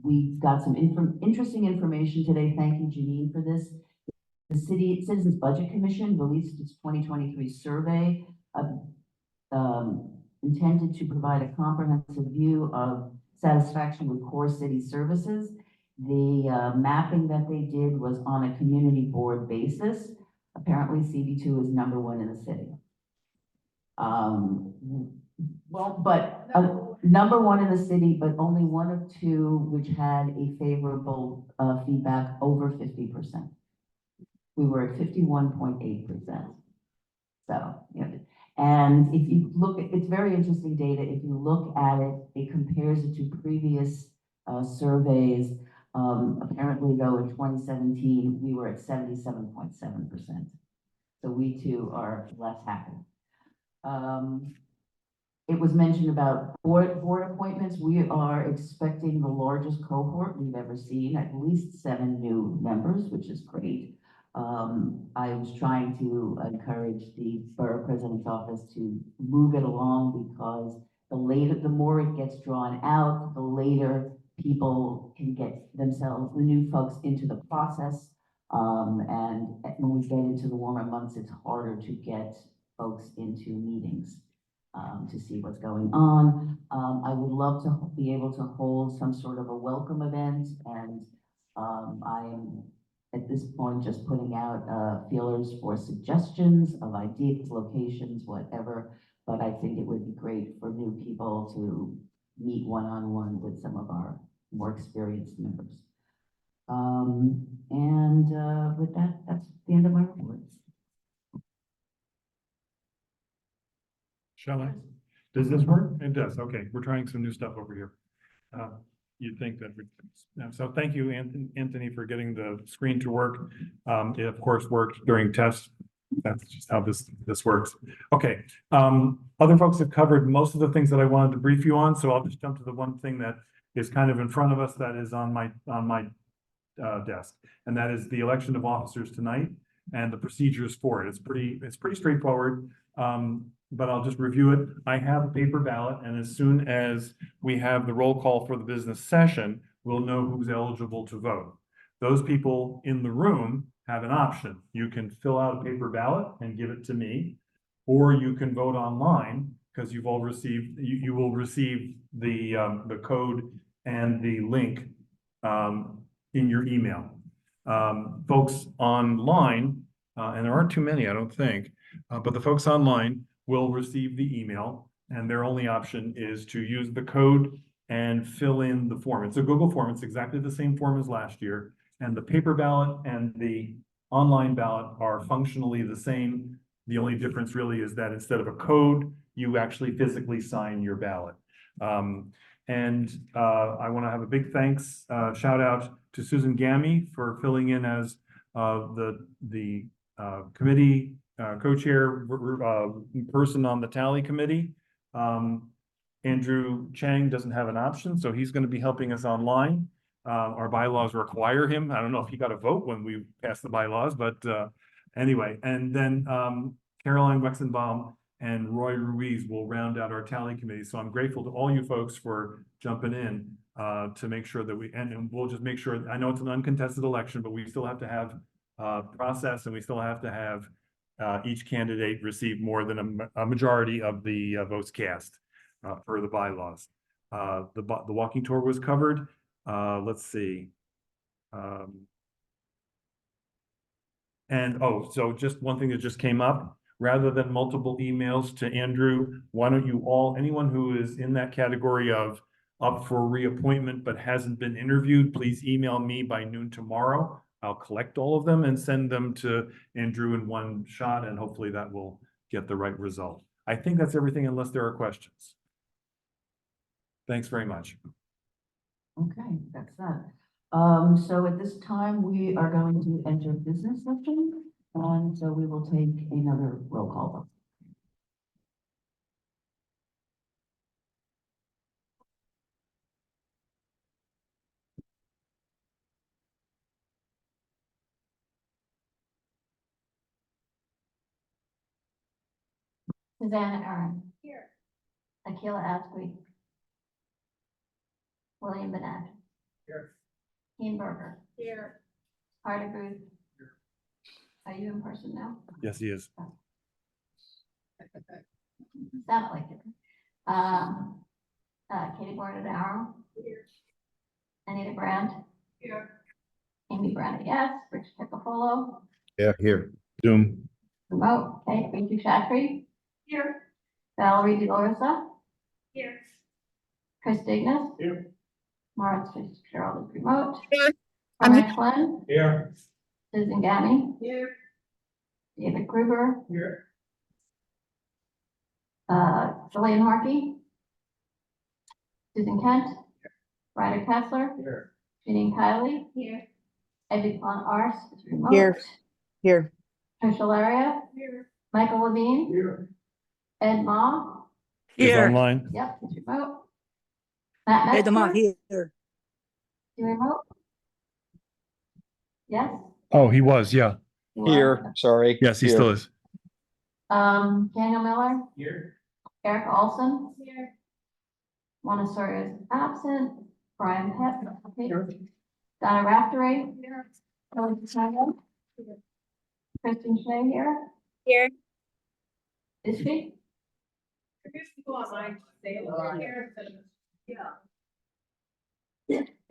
S6: We got some interesting information today. Thank you, Janine, for this. The Citizens Budget Commission released its 2023 survey intended to provide a comprehensive view of satisfaction with core city services. The mapping that they did was on a community board basis. Apparently, CB2 is #1 in the city. #1 in the city, but only 1 of 2 which had a favorable feedback over 50%. We were at 51.8%. So, and if you look at, it's very interesting data. If you look at it, it compares it to previous surveys. Apparently, though, in 2017, we were at 77.7%. So we too are less happy. It was mentioned about board appointments. We are expecting the largest cohort we've ever seen, at least 7 new members, which is great. I was trying to encourage the borough president's office to move it along, because the more it gets drawn out, the later people can get themselves, the new folks, into the process. And when we get into the warmer months, it's harder to get folks into meetings to see what's going on. I would love to be able to hold some sort of a welcome event, and I am at this point just putting out feelers for suggestions of ideas, locations, whatever. But I think it would be great for new people to meet one-on-one with some of our more experienced members. With that, that's the end of my report.
S4: Shall I? Does this work? It does. Okay, we're trying some new stuff over here. You'd think that so thank you, Anthony, for getting the screen to work. It of course worked during tests. That's just how this works. Okay. Other folks have covered most of the things that I wanted to brief you on, so I'll just jump to the one thing that is kind of in front of us, that is on my desk, and that is the election of officers tonight and the procedures for it. It's pretty straightforward. But I'll just review it. I have a paper ballot, and as soon as we have the roll call for the business session, we'll know who's eligible to vote. Those people in the room have an option. You can fill out a paper ballot and give it to me, or you can vote online, because you've all received, you will receive the code and the link in your email. Folks online, and there aren't too many, I don't think, but the folks online will receive the email, and their only option is to use the code and fill in the form. It's a Google form. It's exactly the same form as last year. And the paper ballot and the online ballot are functionally the same. The only difference really is that instead of a code, you actually physically sign your ballot. I want to have a big thanks, shout out to Susan Gammy for filling in as the committee co-chair person on the tally committee. Andrew Chang doesn't have an option, so he's gonna be helping us online. Our bylaws require him. I don't know if he got a vote when we passed the bylaws, but, anyway, and then, Caroline Wexenbaum and Roy Ruiz will round out our tally committee. So I'm grateful to all you folks for jumping in, to make sure that and we'll just make sure, I know it's an uncontested election, but we still have to have, process, and we still have to have, each candidate receive more than a majority of the votes cast, per the bylaws. The walking tour was covered. Let's see. And, so just one thing that just came up, rather than multiple emails to Andrew, why don't you all, anyone who is in that category of up for reappointment but hasn't been interviewed, please email me by noon tomorrow. I'll collect all of them and send them to Andrew in one shot, and hopefully that will get the right result. I think that's everything unless there are questions. Thanks very much.
S6: Okay, that's that. So at this time, we are going to enter business session, and so we will take another roll call vote.
S1: Susanna Aaron. Here. Akila Ashley. William Benet.
S3: Here.
S1: Keen Berger.
S15: Here.
S1: Carter Booth. Are you in person now?
S4: Yes, he is.
S1: Sound like it. Katie Bordenaro. Here. Anita Brandt. Here. Amy Brandt, yes. Rich Picafolo.
S4: Yeah, here. Zoom.
S1: Remote. Okay, Preeti Chattree. Here. Valerie DeLorza. Here. Chris Dignas.
S3: Here.
S1: Lawrence Fitzgerald is remote.
S15: Here.
S1: Frank Flynn.
S3: Here.
S1: Susan Gammy.
S15: Here.
S1: David Kruger.
S3: Here.
S1: Jillian Harkey. Susan Kent. Ryder Kessler.
S3: Here.
S1: Janine Kiley. Here. Evie Plant Ars is remote.
S17: Here. Here.
S1: Tricia Laria. Here. Michael Levine.
S3: Here.
S1: Ed Ma.
S4: Is
S17: Here.
S4: online.
S1: Yep, it's remote. Matt
S17: Hey, Dama,
S1: Metzger.
S17: here.
S1: You remote? Yes?
S4: Oh, he was, yeah.
S1: You are?
S20: sorry.
S4: Yes, he still is.
S1: Daniel Miller.
S3: Here.
S1: Eric Olson. Here. Juana Soria is absent. Brian Peck. Here. Donna Raftery. Here. Kelly Cassandra. Here. Kristen Shea here.
S15: Here.
S1: Is she?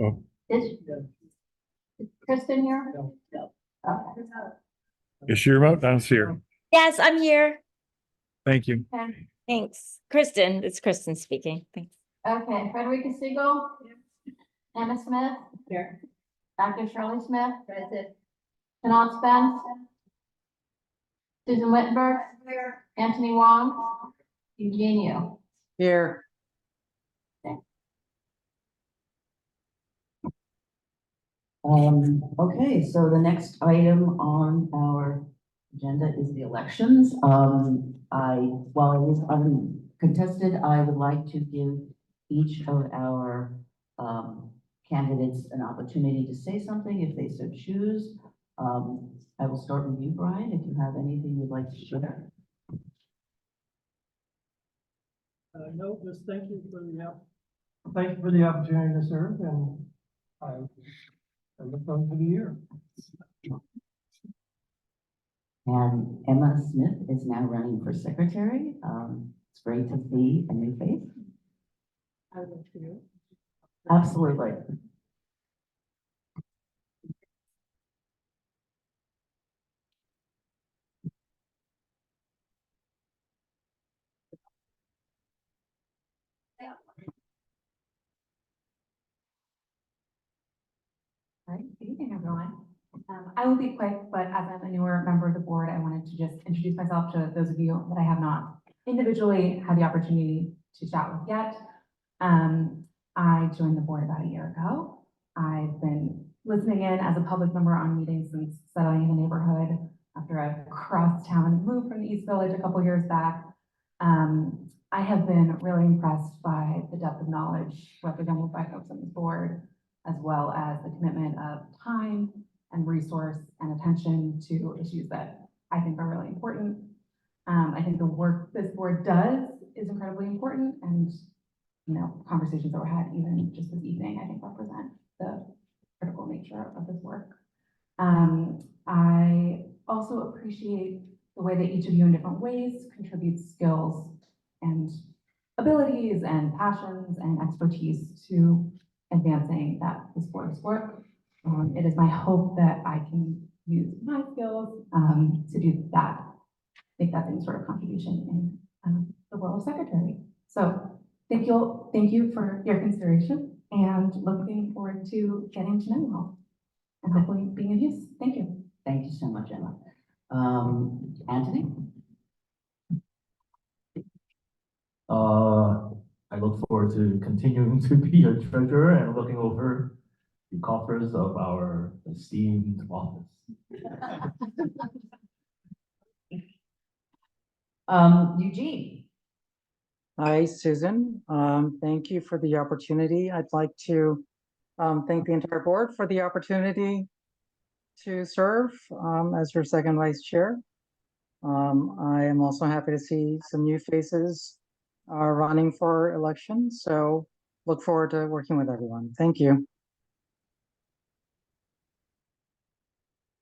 S4: Oh.
S1: Is Kristen here?
S3: No.
S1: Okay.
S4: Is she remote? I don't see her.
S21: Yes, I'm here.
S4: Thank you.
S1: Okay.
S21: Thanks. Kristen, it's Kristen speaking. Thanks.
S1: Okay, Frederica Siegel. Emma Smith. Here. Dr. Shirley Smith. Present. Janelle Spence. Susan Wittenberg. Here. Anthony Wong. Eugenio.
S17: Here.
S6: Okay, so the next item on our agenda is the elections. While it is uncontested, I would like to give each of our candidates an opportunity to say something if they so choose. I will start with you, Brian, if you have anything you'd like to share.
S3: No, just thank you for the opportunity to serve, and I look forward to the year.
S6: And Emma Smith is now running for secretary. It's great to see a new face.
S3: I look to you.
S6: Absolutely.
S14: All right, good evening, everyone. I will be quick, but as I'm a newer member of the board, I wanted to just introduce myself to those of you that I have not individually had the opportunity to chat with yet. I joined the board about a year ago. I've been listening in as a public member on meetings since settling in the neighborhood after I crossed town and moved from the East Village a couple years back. I have been really impressed by the depth of knowledge represented by folks on this board, as well as the commitment of time and resource and attention to issues that I think are really important. I think the work this board does is incredibly important, and conversations that were had even just this evening, I think represent the critical nature of this work. I also appreciate the way that each of you in different ways contributes skills and abilities and passions and expertise to advancing this board's work. It is my hope that I can use my skills to do that, make that same sort of contribution in the role of secretary. So thank you for your consideration, and looking forward to getting to know you all and hopefully being of use. Thank you.
S6: Thank you so much, Emma. Anthony?
S20: I look forward to continuing to be your treasurer and looking over the coffers of our esteemed office.
S6: Eugene?
S22: Hi, Susan. Thank you for the opportunity. I'd like to thank the entire board for the opportunity to serve as your second vice chair. I am also happy to see some new faces running for election, so look forward to working with everyone. Thank you.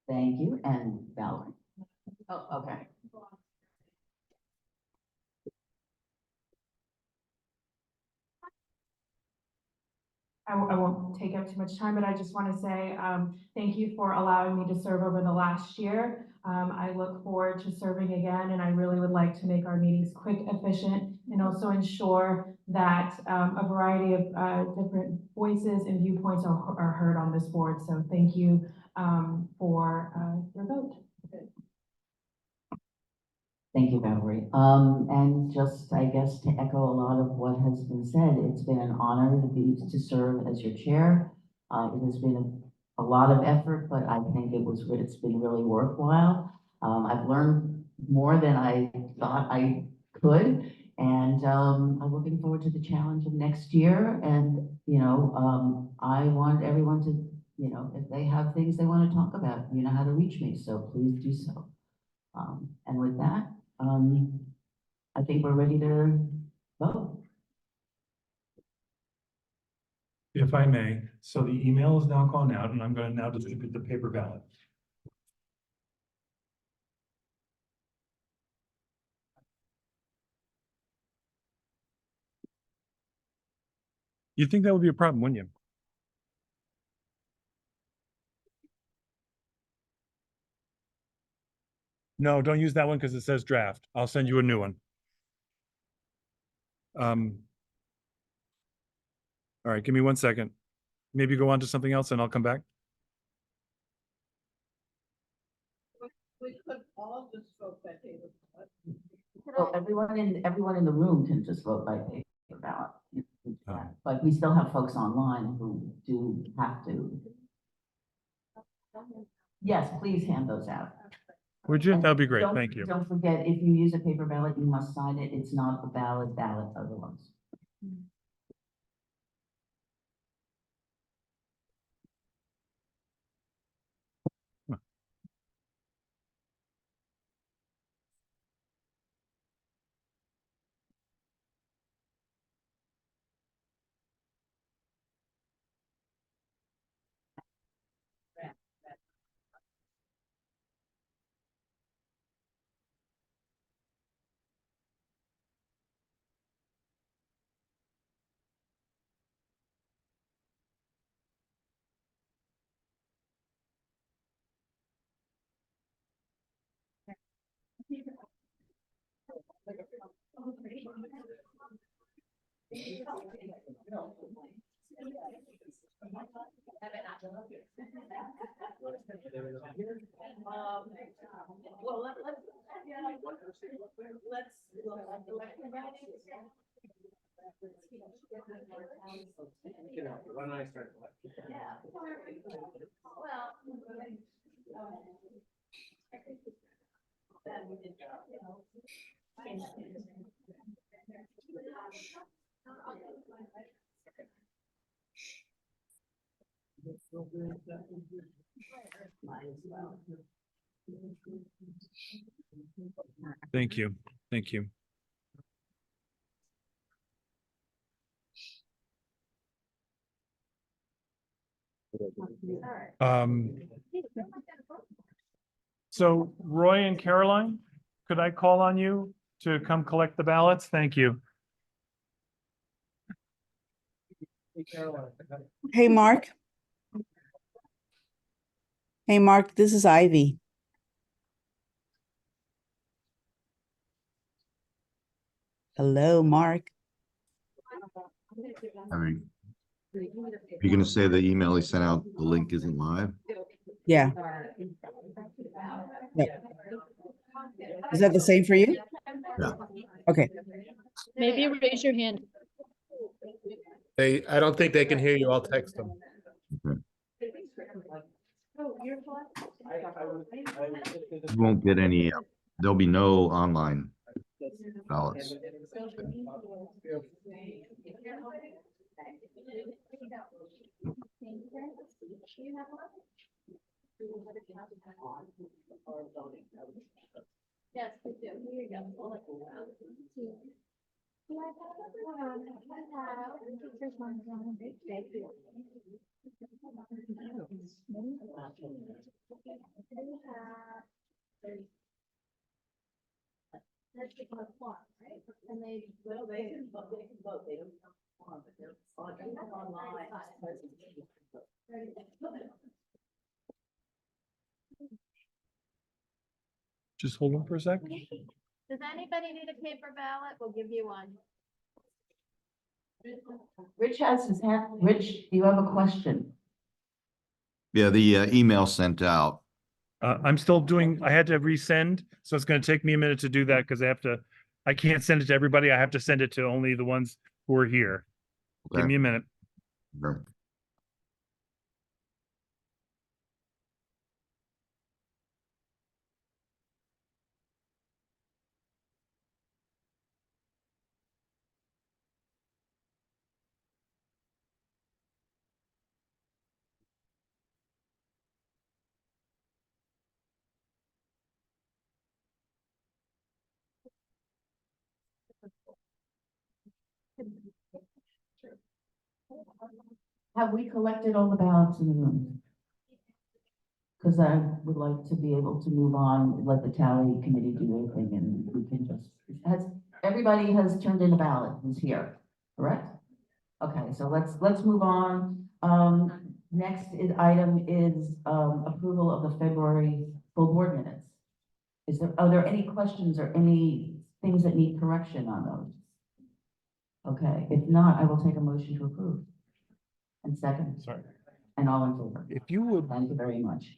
S6: Thank you, and Valerie? Oh, okay.
S2: I won't take up too much time, but I just want to say thank you for allowing me to serve over the last year. I look forward to serving again, and I really would like to make our meetings quick, efficient, and also ensure that a variety of different voices and viewpoints are heard on this board. So thank you for your vote.
S6: Thank you, Valerie. And just, I guess, to echo a lot of what has been said, it's been an honor to serve as your chair. It has been a lot of effort, but I think it's been really worthwhile. I've learned more than I thought I could, and I'm looking forward to the challenge of next year. And I want everyone to, if they have things they want to talk about, you know how to reach me, so please do so. And with that, I think we're ready to vote.
S4: If I may, so the email is now gone out, and I'm going to now distribute the paper ballot. You'd think that would be a problem, wouldn't you? No, don't use that one because it says draft. I'll send you a new one. All right, give me 1 second. Maybe go on to something else and I'll come back.
S6: We could all just vote by paper ballot. Well, everyone in the room can just vote by paper ballot. But we still have folks online who do have to. Yes, please hand those out.
S4: Would you? That'd be great.
S6: Don't-
S4: Thank you.
S6: Don't forget, if you use a paper ballot, you must sign it. It's not a valid ballot otherwise. Well, let's
S9: Why don't I start?
S6: Yeah. Well,
S4: Thank you. Thank you. So Roy and Caroline, could I call on you to come collect the ballots? Thank you.
S17: Hey, Mark. Hey, Mark, this is Ivy. Hello, Mark.
S5: I mean, you're gonna say the email he sent out, the link isn't live?
S17: Yeah. Yeah. Is that the same for you?
S5: Yeah.
S17: Okay.
S8: Maybe raise your hand.
S11: I don't think they can hear you. I'll text them.
S5: You won't get any, there'll be no online ballots.
S1: Yes, we do. Here you go. That's the one, right? And they, well, they can vote, they don't want, but they're online.
S4: Just hold on for a sec.
S1: Does anybody need a paper ballot? We'll give you one.
S6: Rich has his hand. Rich, do you have a question?
S5: Yeah, the email sent out.
S4: I'm still doing, I had to resend, so it's gonna take me a minute to do that because I can't send it to everybody. I have to send it to only the ones who are here. Give
S5: Okay.
S4: me a minute.
S5: Sure.
S6: Have we collected all the ballots in the room? Because I would like to be able to move on, let the tally committee do their thing, and we can just, everybody has turned in a ballot who's here, correct? Okay, so let's move on. Next item is, approval of the February full board minutes. Are there any questions or any things that need correction on those? Okay, if not, I will take a motion to approve. And second.
S4: Sorry.
S6: And all in favor?
S4: If you would.
S6: Thank you very much.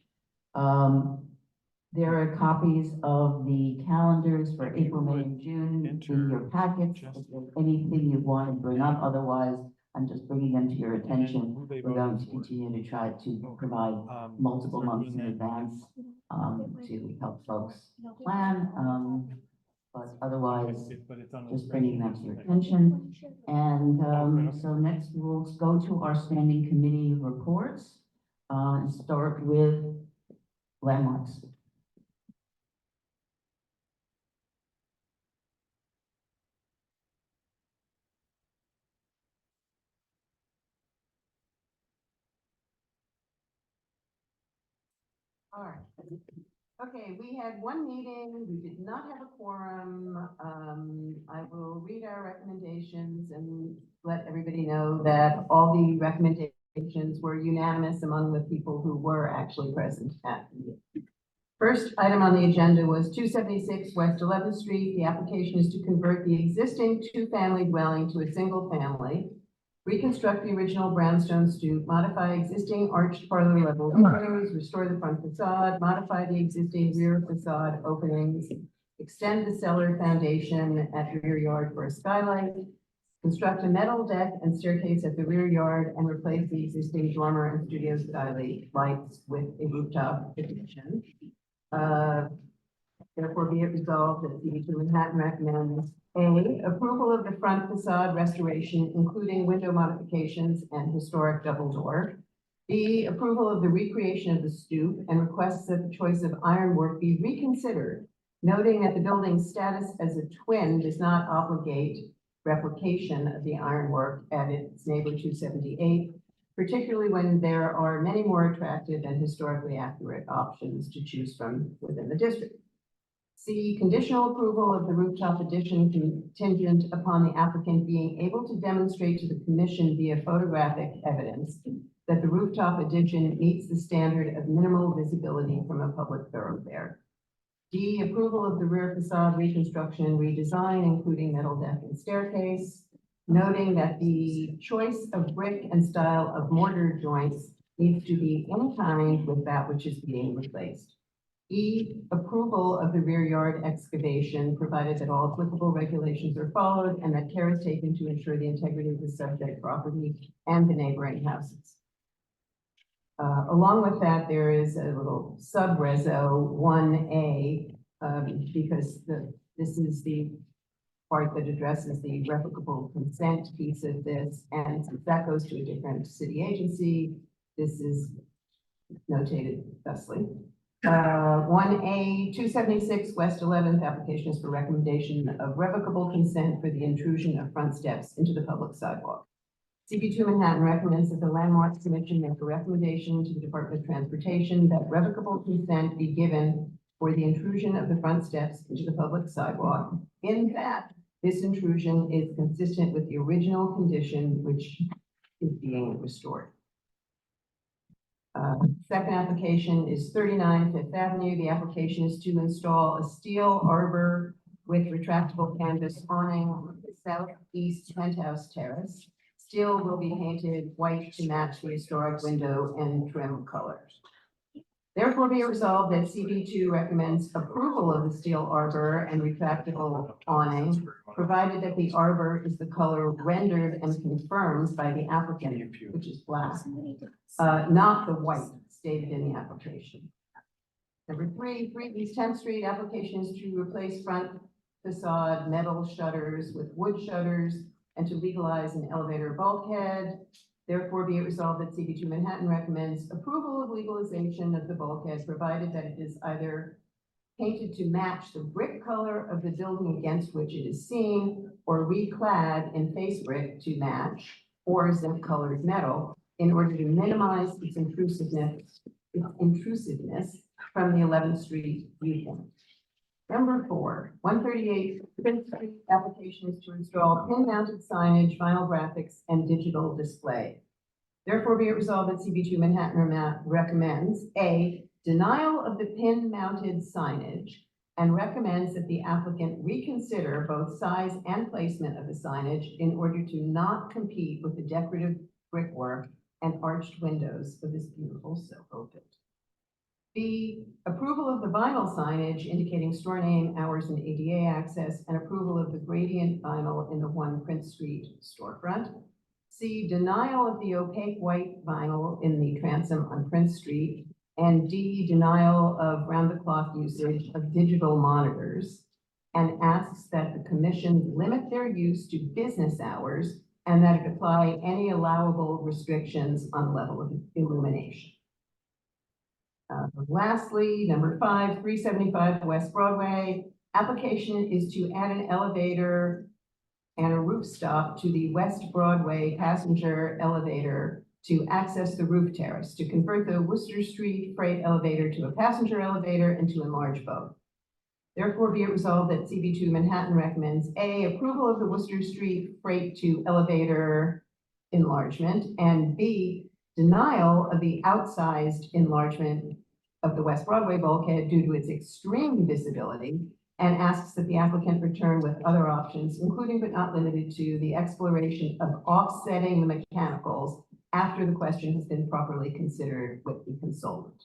S6: There are copies of the calendars for April, May, and June in your packets. If there's anything you want to bring up, otherwise, I'm just bringing them to your attention. We're going to continue to try to provide multiple months in advance to help folks plan. But otherwise, just bringing that to your attention. And so next we'll go to our standing committee reports and start with landmarks.
S23: All right. Okay, we had one meeting, we did not have a quorum. I will read our recommendations and let everybody know that all the recommendations were unanimous among the people who were actually present at the meeting. First item on the agenda was 276 West 11th Street. The application is to convert the existing two-family dwelling to a single family, reconstruct the original brownstone stoop, modify existing arched parlor level windows, restore the front facade, modify the existing rear facade openings, extend the cellar foundation at the rear yard for a skylight, construct a metal deck and staircase at the rear yard, and replace the existing dormer and studio skylight lights with a rooftop addition. Therefore, be it resolved that CB2 Manhattan recommends A, approval of the front facade restoration, including window modifications and historic double door. B, approval of the recreation of the stoop and requests that the choice of ironwork be reconsidered, noting that the building's status as a twin does not obligate replication of the ironwork at its neighbor 278, particularly when there are many more attractive and historically accurate options to choose from within the district. C, conditional approval of the rooftop addition contingent upon the applicant being able to demonstrate to the commission via photographic evidence that the rooftop addition meets the standard of minimal visibility from a public thoroughfare. D, approval of the rear facade reconstruction and redesign, including metal deck and staircase, noting that the choice of brick and style of mortar joints needs to be in kind with that which is being replaced. E, approval of the rear yard excavation, provided that all applicable regulations are followed and that care is taken to ensure the integrity of the subject property and the neighboring houses. Along with that, there is a little sub-reso 1A, because this is the part that addresses the replicable consent piece of this, and since that goes to a different city agency, this is notated thusly. 1A 276 West 11th application is for recommendation of revocable consent for the intrusion of front steps into the public sidewalk. CB2 Manhattan recommends that the Landmarks Commission make a recommendation to the Department of Transportation that revocable consent be given for the intrusion of the front steps into the public sidewalk, in that this intrusion is consistent with the original condition which is being restored. Second application is 39 Fifth Avenue. The application is to install a steel arbor with retractable canvas awning on the southeast penthouse terrace. Steel will be painted white to match the historic window and trim colors. Therefore, be it resolved that CB2 recommends approval of the steel arbor and retractable awning, provided that the arbor is the color rendered and confirmed by the applicant, which is black, not the white stated in the application. Number 3, 3 East 10th Street application is to replace front facade metal shutters with wood shutters and to legalize an elevator bulkhead. Therefore, be it resolved that CB2 Manhattan recommends approval of legalization of the bulkhead, provided that it is either painted to match the brick color of the building against which it is seen, or reclad in face brick to match, or zinc colored metal, in order to minimize its intrusiveness from the 11th Street viewpoint. Number 4, 138 Prince Street application is to install pin-mounted signage, vinyl graphics, and digital display. Therefore, be it resolved that CB2 Manhattan recommends A, denial of the pin-mounted signage, and recommends that the applicant reconsider both size and placement of the signage in order to not compete with the decorative brickwork and arched windows of this beautiful silk open. B, approval of the vinyl signage indicating store name, hours, and ADA access, and approval of the gradient vinyl in the 1 Prince Street storefront. C, denial of the opaque white vinyl in the transom on Prince Street. And D, denial of round-the-clock usage of digital monitors, and asks that the commission limit their use to business hours and that it apply any allowable restrictions on level of illumination. Lastly, number 5, 375 West Broadway. Application is to add an elevator and a roof stop to the West Broadway passenger elevator to access the roof terrace, to convert the Worcester Street freight elevator to a passenger elevator and to enlarge both. Therefore, be it resolved that CB2 Manhattan recommends A, approval of the Worcester Street freight to elevator enlargement, and B, denial of the outsized enlargement of the West Broadway bulkhead due to its extreme visibility, and asks that the applicant return with other options, including but not limited to the exploration of offsetting the mechanicals after the question has been properly considered with the consultant.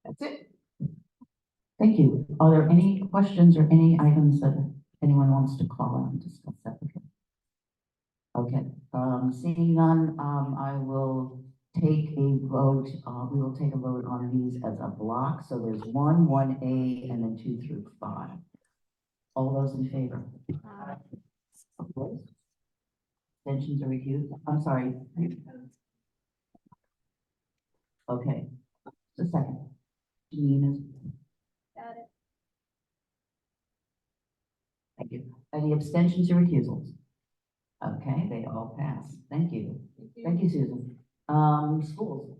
S23: That's it.
S6: Thank you. Are there any questions or any items that anyone wants to call on and discuss that? Okay, seeing none, I will take a vote, we will take a vote on these as a block. So there's 1, 1A, and then 2 through 5. All those in favor? Opposed? Abstentions or recused? I'm sorry. Okay, the second. Janine is.
S1: Got it.
S6: Thank you. Any abstentions or recusals? Okay, they all pass. Thank you. Thank you, Susan. Schools.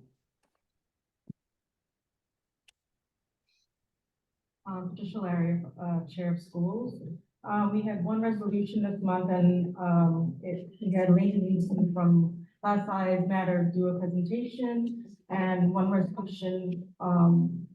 S2: Patricia Larry, Chair of Schools. We had one resolution this month and we had ranges from class size matter, do a presentation, and one resolution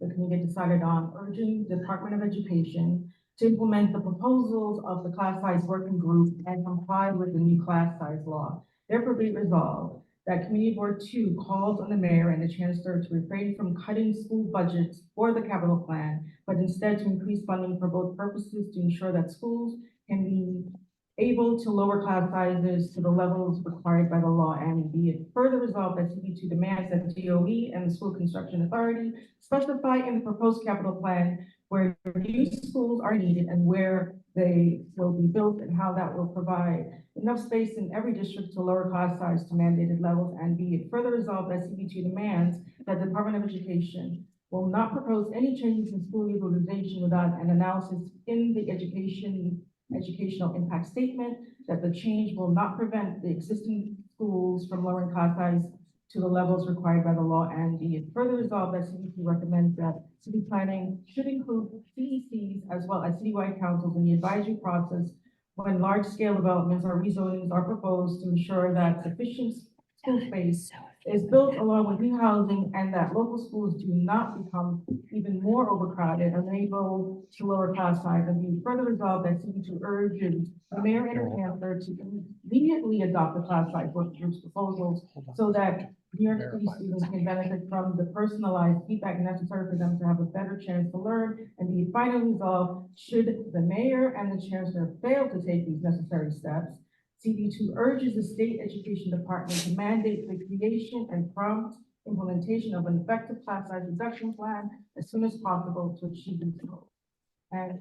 S2: the committee decided on urging the Department of Education to implement the proposals of the class size working group and comply with the new class size law. Therefore be resolved that Committee Board 2 calls on the mayor and the chancellor to refrain from cutting school budgets or the capital plan, but instead to increase funding for both purposes to ensure that schools can be able to lower class sizes to the levels required by the law, and be it further resolved that CB2 demands that DOE and the School Construction Authority specify in the proposed capital plan where new schools are needed and where they will be built and how that will provide enough space in every district to lower class size to mandated levels, and be it further resolved that CB2 demands that the Department of Education will not propose any changes in school utilization without an analysis in the educational impact statement, that the change will not prevent the existing schools from lowering class size to the levels required by the law, and be it further resolved that CB2 recommends that city planning should include CECs as well as citywide councils in the advisory process when large-scale developments or rezonings are proposed, to ensure that sufficient school space is built along with new housing, and that local schools do not become even more overcrowded and unable to lower class size. And be further resolved that CB2 urges the mayor and the chancellor to immediately adopt the class size work group's proposals so that New York City students can benefit from the personalized feedback necessary for them to have a better chance to learn. And be finally resolved, should the mayor and the chancellor fail to take these necessary steps, CB2 urges the state education department to mandate the creation and prompt implementation of an effective class size reduction plan as soon as possible to achieve these goals. And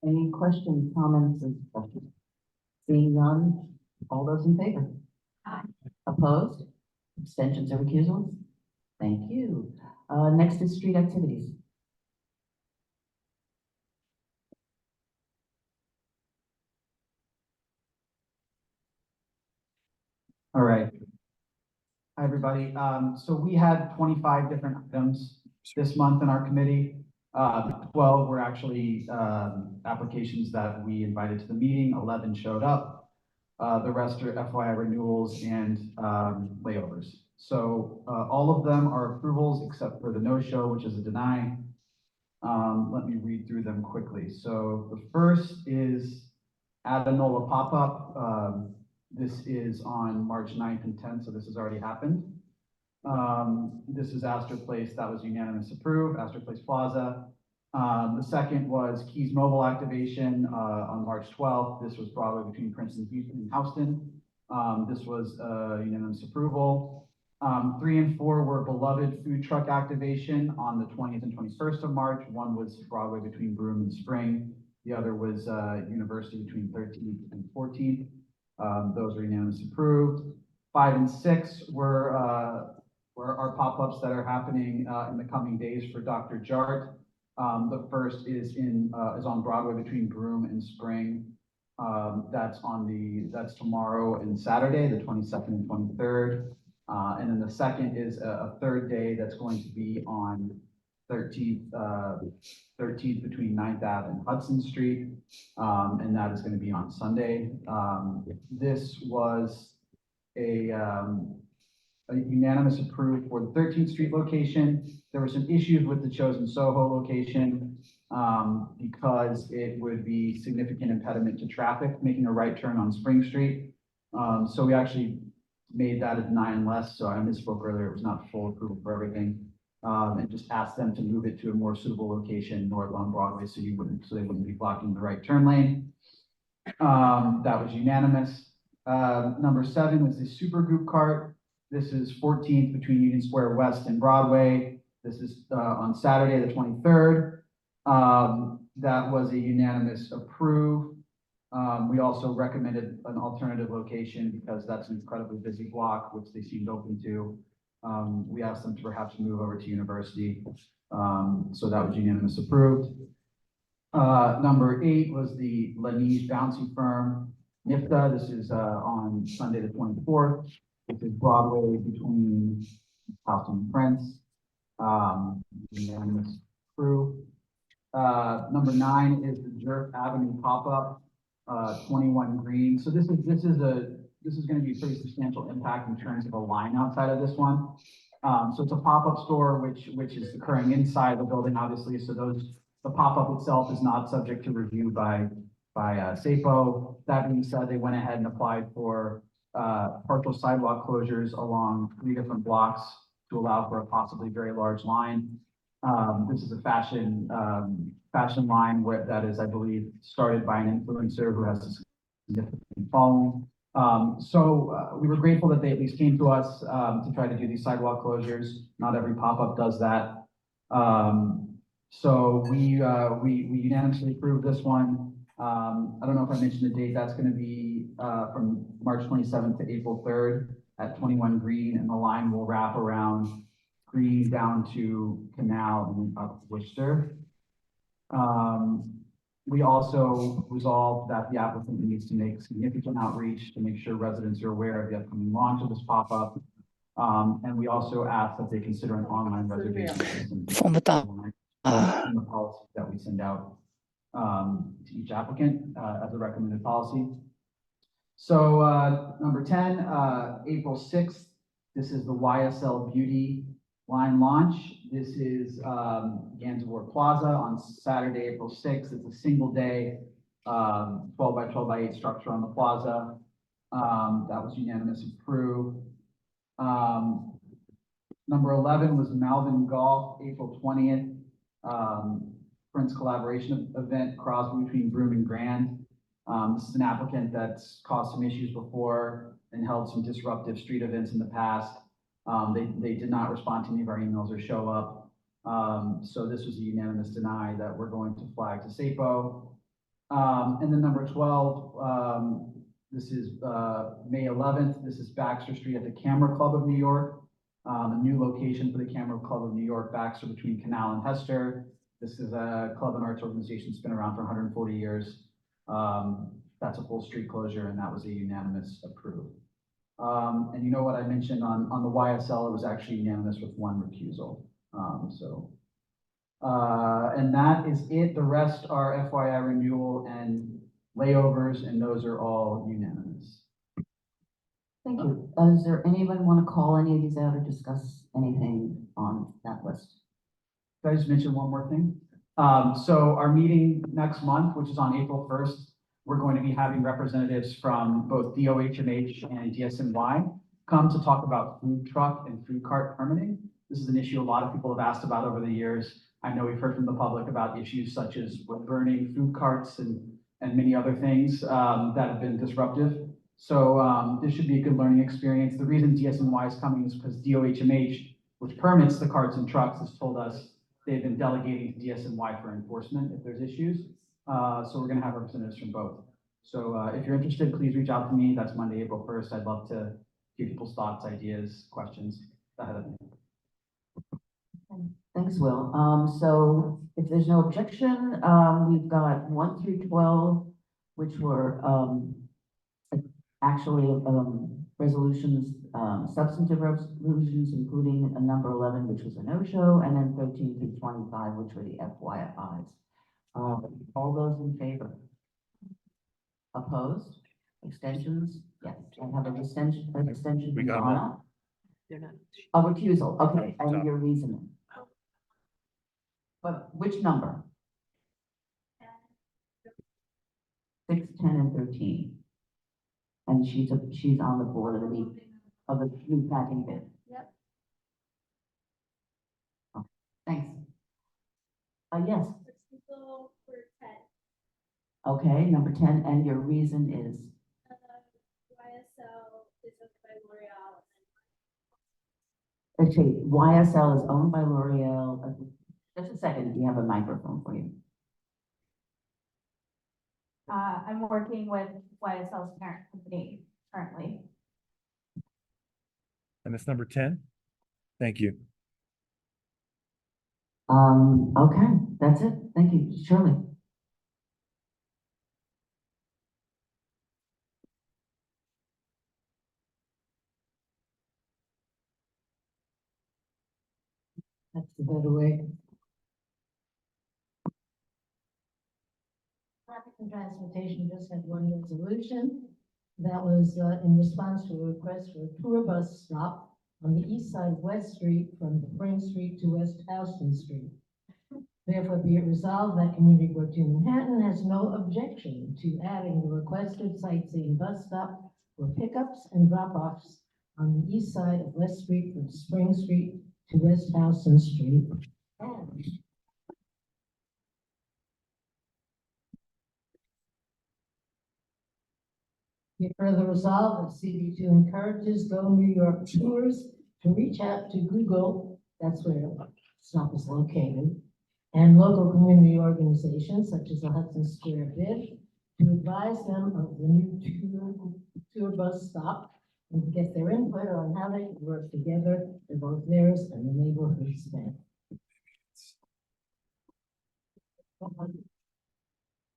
S6: Any questions, comments, and discussion? Seeing none, all those in favor?
S1: Aye.
S6: Opposed? Abstentions or recusals? Thank you. Next is street activities.
S7: All right. Hi, everybody. So we had 25 different items this month in our committee. 12 were actually applications that we invited to the meeting. 11 showed up. The rest are FYI renewals and layovers. So all of them are approvals except for the no-show, which is a deny. Let me read through them quickly. So the first is Adenola pop-up. This is on March 9th and 10th, so this has already happened. This is Astor Place, that was unanimous approved, Astor Place Plaza. The second was Keys Mobile activation on March 12th. This was Broadway between Princeton, Houston, and Houston. This was unanimous approval. 3 and 4 were Beloved food truck activation on the 20th and 21st of March. One was Broadway between Broome and Spring. The other was University between 13th and 14th. Those are unanimous approved. 5 and 6 were our pop-ups that are happening in the coming days for Dr. Jart. The first is on Broadway between Broome and Spring. That's tomorrow and Saturday, the 22nd and 23rd. And then the second is a third day that's going to be on 13th between 9th Ave and Hudson Street. And that is going to be on Sunday. This was a unanimous approved for the 13th Street location. There were some issues with the chosen Soho location because it would be significant impediment to traffic making a right turn on Spring Street. So we actually made that a deny and less. So I misspoke earlier, it was not full approval for everything. And just asked them to move it to a more suitable location north on Broadway so they wouldn't be blocking the right turn lane. That was unanimous. Number 7 is the super group cart. This is 14th between Union Square West and Broadway. This is on Saturday, the 23rd. That was a unanimous approve. We also recommended an alternative location because that's an incredibly busy block, which they seemed open to. We asked them to perhaps move over to University. So that was unanimous approved. Number 8 was the Lanige Bouncy Firm, NIFTA. This is on Sunday, the 24th. This is Broadway between Houston and Prince. Unanimous approved. Number 9 is the Jerk Avenue pop-up, 21 Green. So this is going to be a pretty substantial impact in terms of a line outside of this one. So it's a pop-up store which is occurring inside the building, obviously. So the pop-up itself is not subject to review by SAPO. That being said, they went ahead and applied for partial sidewalk closures along 3 different blocks to allow for a possibly very large line. This is a fashion line that is, I believe, started by an influencer who has a significant following. So we were grateful that they at least came to us to try to do these sidewalk closures. Not every pop-up does that. So we unanimously approved this one. I don't know if I mentioned the date. That's going to be from March 27th to April 3rd at 21 Green, and the line will wrap around Green down to Canal and up Worcester. We also resolved that the applicant needs to make significant outreach to make sure residents are aware of the upcoming launch of this pop-up. And we also asked that they consider an online reservation system in the policy that we send out to each applicant as a recommended policy. So number 10, April 6th, this is the YSL Beauty line launch. This is Gansevoort Plaza on Saturday, April 6th. It's a single day, 12 by 12 by 8 structure on the plaza. That was unanimous approved. Number 11 was Malvern Golf, April 20th. Prince collaboration event, Crosby between Broome and Grand. This is an applicant that's caused some issues before and held some disruptive street events in the past. They did not respond to any of our emails or show up. So this was a unanimous deny that we're going to flag to SAPO. And then number 12, this is May 11th. This is Baxter Street at the Camera Club of New York. A new location for the Camera Club of New York, Baxter between Canal and Hester. This is a club and arts organization that's been around for 140 years. That's a full street closure, and that was a unanimous approved. And you know what I mentioned on the YSL, it was actually unanimous with 1 recusal. And that is it. The rest are FYI renewal and layovers, and those are all unanimous.
S6: Thank you. Is there anyone want to call any of these out or discuss anything on that list?
S7: Can I just mention one more thing? So our meeting next month, which is on April 1st, we're going to be having representatives from both DOHMH and DSNY come to talk about food truck and food cart permitting. This is an issue a lot of people have asked about over the years. I know we've heard from the public about issues such as wood burning, food carts, and many other things that have been disruptive. So this should be a good learning experience. The reason DSNY is coming is because DOHMH, which permits the carts and trucks, has told us they've been delegating to DSNY for enforcement if there's issues. So we're going to have representatives from both. So if you're interested, please reach out to me. That's Monday, April 1st. I'd love to hear people's thoughts, ideas, questions ahead of me.
S6: Thanks, Will. So if there's no objection, we've got 1 through 12, which were actually resolutions, substantive resolutions, including a number 11, which was a no-show, and then 13 through 25, which were the FYIs. All those in favor? Opposed? Extensions? Yes, I have an extension.
S4: We got
S6: Donna? They're not. A recusal, okay, and your reasoning. But which number? 6, 10, and 13. And she's on the board of the meat packing bid.
S1: Yep.
S6: Okay, thanks. Yes. Okay, number 10, and your reason is? Actually, YSL is owned by L'Oreal. Just a second, we have a microphone for you.
S15: I'm working with YSL's parent company currently.
S4: And it's number 10. Thank you.
S6: Okay, that's it. Thank you, Shirley.
S10: That's the better way. Traffic and Transportation just had one resolution. That was in response to a request for a tour bus stop on the east side of West Street from Spring Street to West Houston Street. Therefore, be it resolved that Community Board 2 Manhattan has no objection to adding the requested sightseeing bus stop for pickups and drop-offs on the east side of West Street from Spring Street to West Houston Street. And be further resolved that CB2 encourages Go New York tours to reach out to Google, that's where the stop is located, and local community organizations such as the Hudson Square Bid to advise them of the new tour bus stop and to get their input on how they can work together in both theirs and the neighborhood's benefit.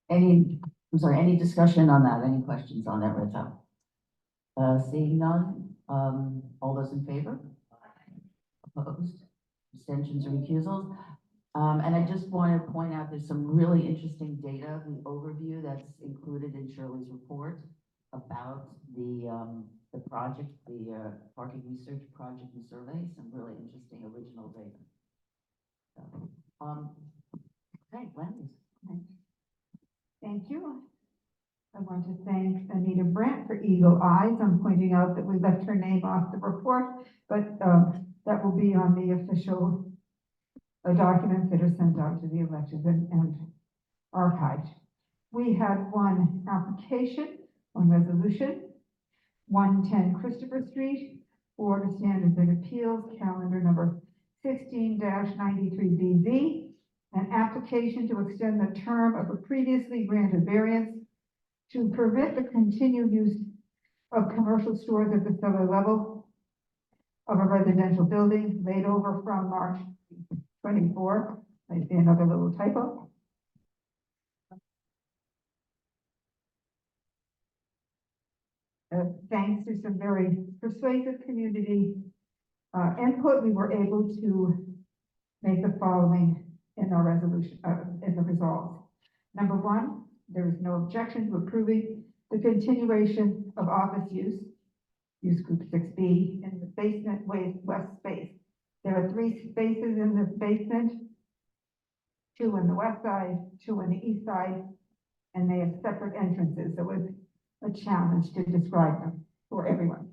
S6: Any discussion on that? Any questions on that, Rita? Seeing none, all those in favor? Opposed? Abstentions or recusals? And I just want to point out there's some really interesting data, the overview that's included in Shirley's report about the project, the parking research project and survey, some really interesting original data. So, okay, Wendy.
S12: Thank you. I want to thank Anita Brandt for Eagle Eyes. I'm pointing out that we left her name off the report, but that will be on the official documents that are sent out to the electors and archived. We had one application, one resolution, 110 Christopher Street, Board of Standards and Appeals, calendar number 16-93BV, an application to extend the term of a previously granted variance to permit the continued use of commercial stores at the cellar level of a residential building laid over from March 24. I see another little typo. Thanks to some very persuasive community input, we were able to make the following in our resolution, in the resolve. Number one, there is no objection to approving the continuation of office use group 6B in the basement west space. There are 3 spaces in this basement, 2 on the west side, 2 on the east side, and they have separate entrances. So it was a challenge to describe them for everyone.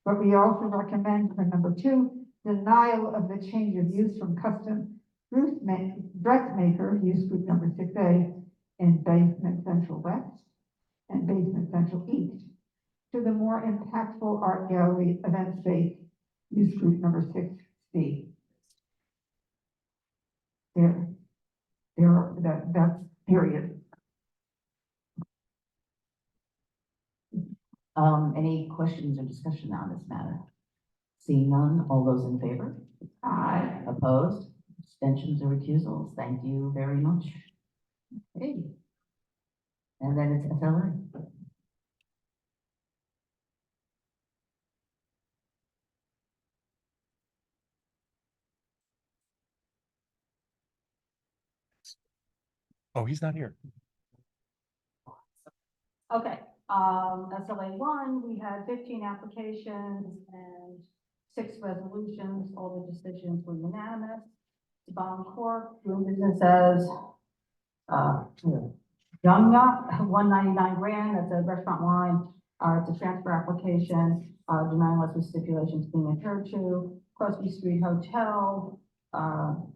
S12: But we also recommend for number 2, denial of the change of use from custom dressmaker, use group number 6A, in basement central west and basement central east, to the more impactful art gallery event space, use group number 6C. That's period.
S6: Any questions or discussion on this matter? Seeing none, all those in favor?
S12: Aye.
S6: Opposed? Abstentions or recusals? Thank you very much. Okay. And then it's SLA.
S4: Oh, he's not here.
S13: Okay, SLA 1, we had 15 applications and 6 resolutions. All the decisions were unanimous. Bond Corp, doing business as Young Yacht, 199 Grand, that's a restaurant line. It's a transfer application, denying less with stipulations being adhered to. Crosby Street Hotel,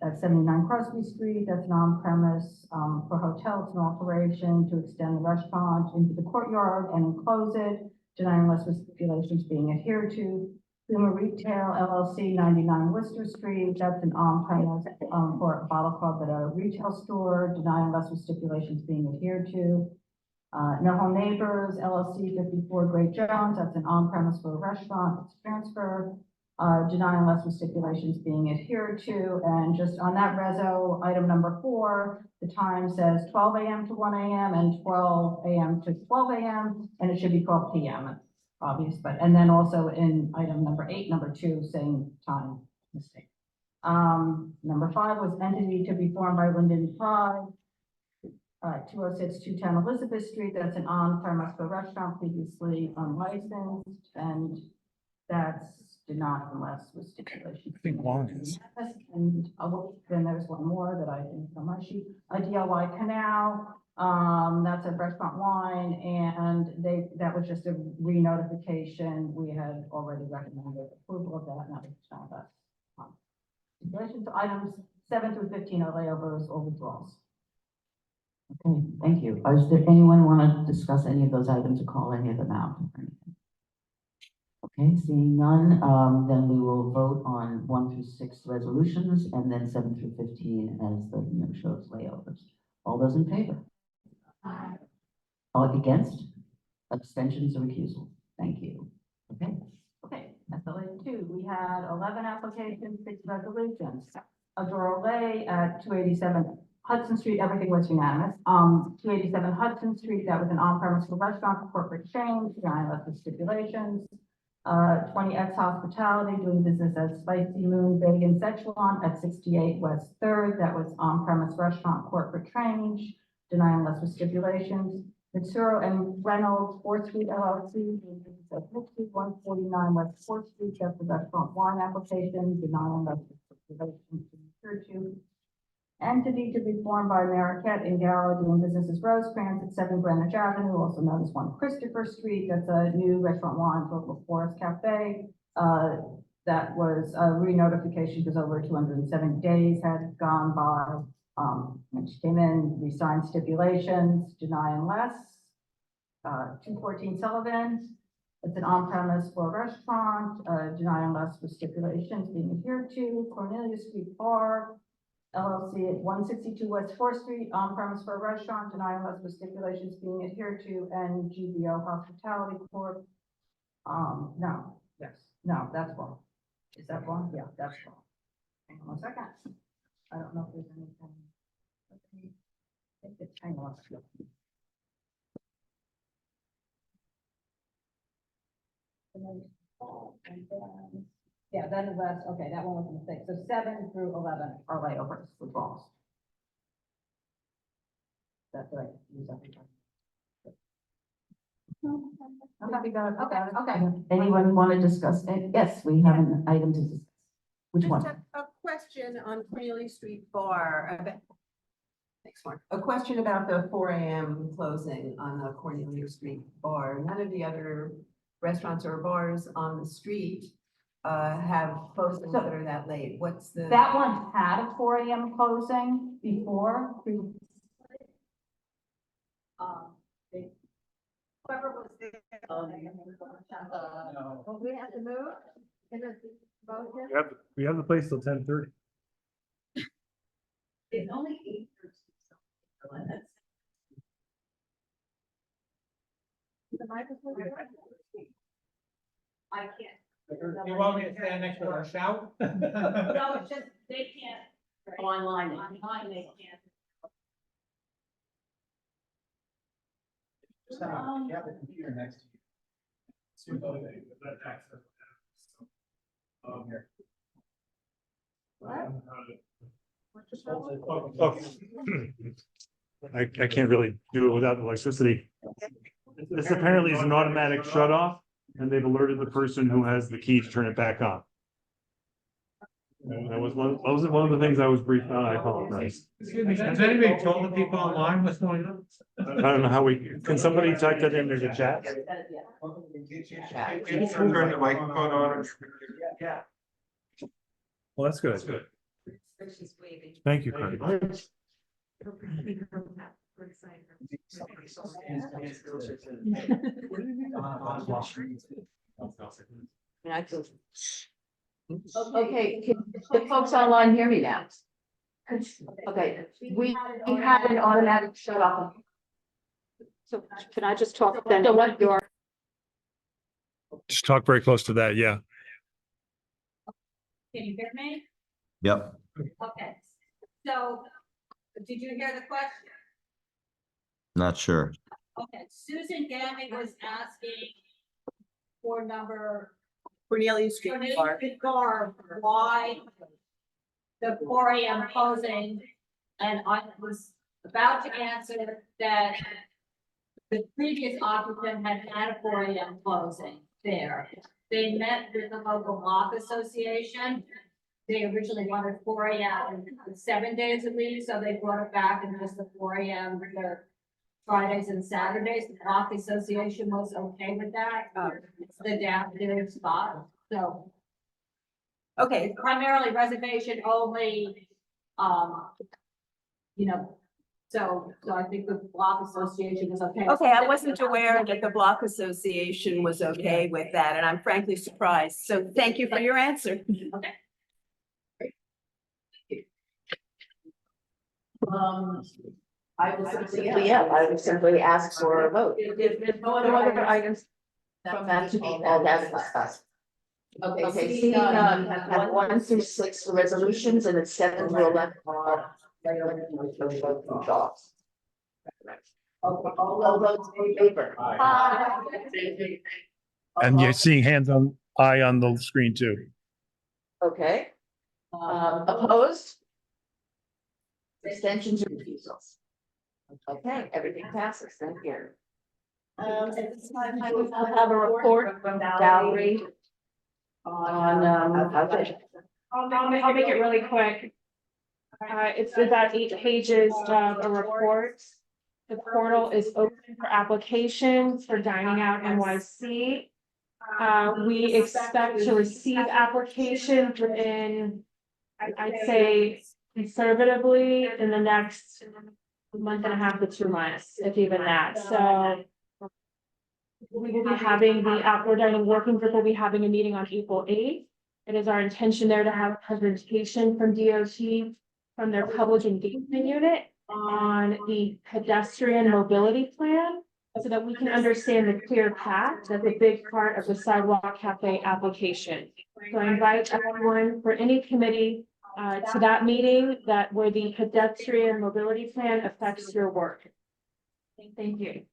S13: at 79 Crosby Street, that's an on-premise for hotel. It's an alteration to extend the restaurant into the courtyard and enclose it, denying less with stipulations being adhered to. Consumer Retail LLC, 99 Worcester Street, that's an on-premise, for a bottle club at a retail store, deny unless with stipulations being adhered to. No Home Neighbors LLC, 54 Great Jones, that's an on-premise for a restaurant, it's transfer. Deny unless with stipulations being adhered to, and just on that reso, item number 4, the time says 12 a.m. to 1 a.m. and 12 a.m. to 12 a.m. and it should be 12 p.m. It's obvious, but, and then also in item number 8, number 2, same time mistake. Number 5 was entity to be formed by Linden Pride. 206, 210 Elizabeth Street, that's an on-premise for restaurant previously unlicensed, and that's denied unless with stipulation.
S4: I think long is.
S13: And then there's one more that I didn't on my sheet, a DIY Canal, that's a restaurant wine, and that was just a re-notification. We had already recommended approval of that, and that was found that. Stipulations, items 7 through 15 are layovers or withdrawals.
S6: Okay, thank you. Is there anyone want to discuss any of those items or call any of them out? Okay, seeing none, then we will vote on 1 through 6 resolutions and then 7 through 15 as the no-shows layovers. All those in favor? Aye. All against? Abstentions or recusal? Thank you. Okay.
S13: Okay, that's the list 2. We had 11 applications, 6 resolutions. Adora Lay at 287 Hudson Street, everything was unanimous. 287 Hudson Street, that was an on-premise for restaurant, corporate chain, unless with stipulations. 20 X Hospitality, doing business as Spicy Moon Vegan Szechuan at 68 West 3rd, that was on-premise restaurant, corporate change, deny unless with stipulations. Mitsuro and Reynolds, 4th Street LLC, doing business as 149 West 4th Street, that's the restaurant wine application, deny unless with stipulations. Entity to be formed by Marquette and Gallo, doing business as Rosecrans at 7 Greenwich Avenue, also known as 1 Christopher Street. That's a new restaurant wine for Forest Cafe. That was a re-notification because over 270 days had gone by. When she came in, we signed stipulations, deny unless. 214 Sullivan. It's an on-premise for a restaurant, deny unless with stipulations being adhered to. Cornelia Street Bar LLC at 162 West 4th Street, on-premise for a restaurant, deny unless with stipulations being adhered to, and GBO Hospitality Corp. No, yes, no, that's wrong. Is that wrong? Yeah, that's wrong. Hang on a second. I don't know if there's anything. Hang on a second. Yeah, then the rest, okay, that one was a mistake. So 7 through 11 are layovers, withdrawals. That's right.
S6: Okay. Anyone want to discuss it? Yes, we have an item to discuss. Which one?
S23: A question on Cornelia Street Bar. Thanks, Mark. A question about the 4 a.m. closing on the Cornelia Street Bar. None of the other restaurants or bars on the street have closings that are that late. What's the?
S13: That one had a 4 a.m. closing before.
S23: Whoever was there. We have to move.
S4: We have the place till 10:30.
S23: It's only 8:30. The microphone. I can't.
S16: You want me to stand next to her shout?
S23: No, it's just, they can't. Online they can't.
S16: Just have you have the computer next to you. Here.
S4: I can't really do it without electricity. This apparently is an automatic shut off, and they've alerted the person who has the key to turn it back on. That was one of the things I was briefed on. I apologize.
S16: Excuse me, has anybody told the people online what's going on?
S4: I don't know how can somebody type that into the chat?
S16: Can you turn the microphone on? Yeah.
S4: Well, that's good. Thank you, Craig.
S6: Okay, can the folks online hear me now? Okay, we had an automatic shut off.
S15: So can I just talk then?
S6: So what your
S4: Just talk very close to that, yeah.
S18: Can you hear me?
S5: Yep.
S18: Okay, so did you hear the question?
S5: Not sure.
S18: Okay, Susan Gammy was asking for number.
S23: Cornelia Street.
S18: Garb, why the 4 AM closing, and I was about to answer that the previous occupant had a 4 AM closing there. They met with the local block association. They originally wanted 4 AM 7 days a week, so they brought it back and just the 4 AM for Fridays and Saturdays. The block association was okay with that. It's the downstairs spot, so. Okay, primarily reservation only, you know, so I think the block association is okay.
S23: Okay, I wasn't aware that the block association was okay with that, and I'm frankly surprised. So thank you for your answer.
S18: Okay.
S6: I would simply ask for a vote.
S18: There's no
S6: other items from that to be all that discussed. Okay, seeing none, have 1 through 6 for resolutions and it's 7 through 11 are regular jobs. All those in favor?
S4: And you're seeing hands on the screen too.
S6: Okay. Opposed? Abstentions or refusals? Okay, everything passes, thank you.
S23: At this time,
S6: I will have a report from Valerie on,
S15: I'll make it really quick. It's about 8 pages of a report. The portal is open for applications for Dining Out NYC. We expect to receive applications within, I'd say conservatively, in the next month and a half to 2 months, if even that. So we will be having the outdoor dining working group will be having a meeting on April 8th. It is our intention there to have a presentation from DOT from their public engagement unit on the pedestrian mobility plan so that we can understand the clear path. That's a big part of the sidewalk cafe application. So I invite everyone for any committee to that meeting where the pedestrian mobility plan affects your work. Thank you.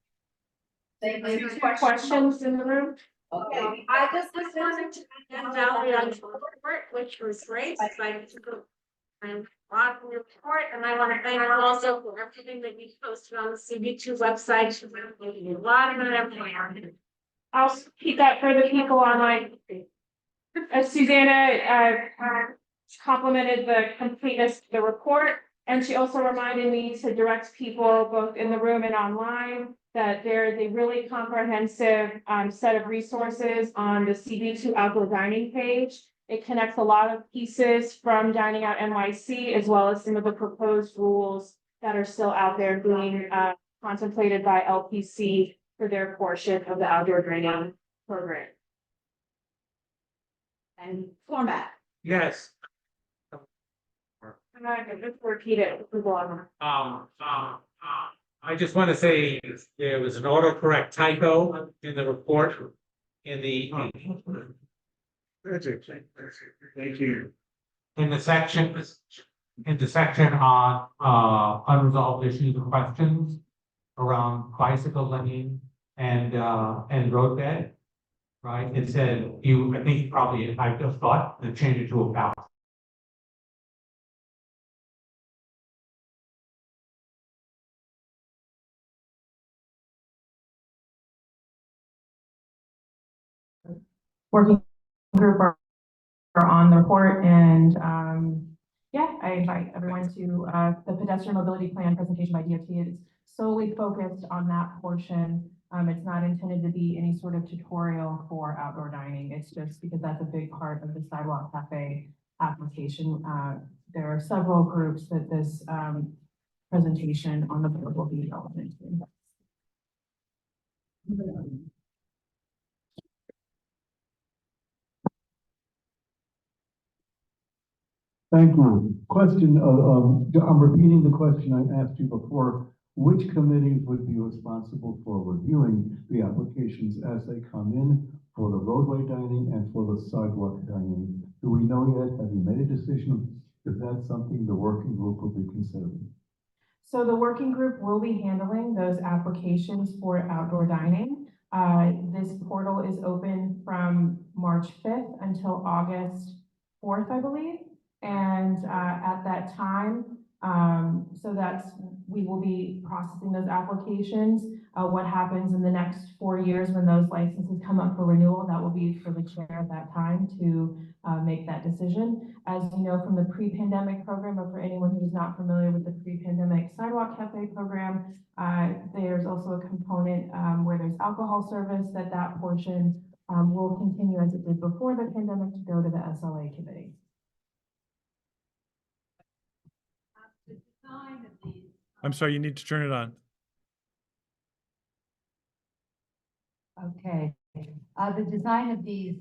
S15: Questions in the room?
S18: Okay.
S15: I just wanted to get Valerie on the report, which was great. And on the report, and I want to thank you also for everything that you posted on the CB2 website. A lot of everything. I'll keep that for the people online. Susanna complimented the completeness of the report, and she also reminded me to direct people both in the room and online that there is a really comprehensive set of resources on the CB2 outdoor dining page. It connects a lot of pieces from Dining Out NYC, as well as some of the proposed rules that are still out there being contemplated by LPC for their portion of the outdoor dining program.
S23: And format.
S11: Yes.
S15: And I can just repeat it.
S11: I just want to say there was an autocorrect typo in the report in the. Thank you. In the section on unresolved issues and questions around bicycle lane and roadbed. Right, it said I think probably, I just thought to change it to about.
S2: Working group are on the report, and yeah, I invite everyone to the pedestrian mobility plan presentation by DOT. It's solely focused on that portion. It's not intended to be any sort of tutorial for outdoor dining. It's just because that's a big part of the sidewalk cafe application. There are several groups that this presentation on the board will be relevant to.
S3: Thank you. Question, I'm repeating the question I asked you before. Which committees would be responsible for reviewing the applications as they come in for the roadway dining and for the sidewalk dining? Do we know yet? Have you made a decision? Is that something the working group will be considering?
S2: So the working group will be handling those applications for outdoor dining. This portal is open from March 5th until August 4th, I believe. And at that time, we will be processing those applications. What happens in the next 4 years when those licenses come up for renewal, that will be for the chair at that time to make that decision. As you know from the pre-pandemic program, or for anyone who is not familiar with the pre-pandemic sidewalk cafe program, there's also a component where there's alcohol service that portion will continue as it did before the pandemic to go to the SLA committee.
S4: I'm sorry, you need to turn it on.
S19: Okay, the design of these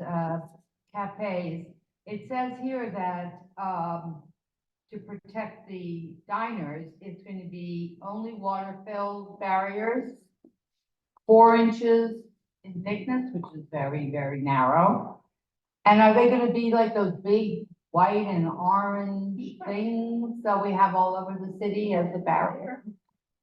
S19: cafes, it says here that to protect the diners, it's going to be only water-filled barriers, 4 inches in thickness, which is very, very narrow. And are they going to be like those big white and orange things that we have all over the city as a barrier?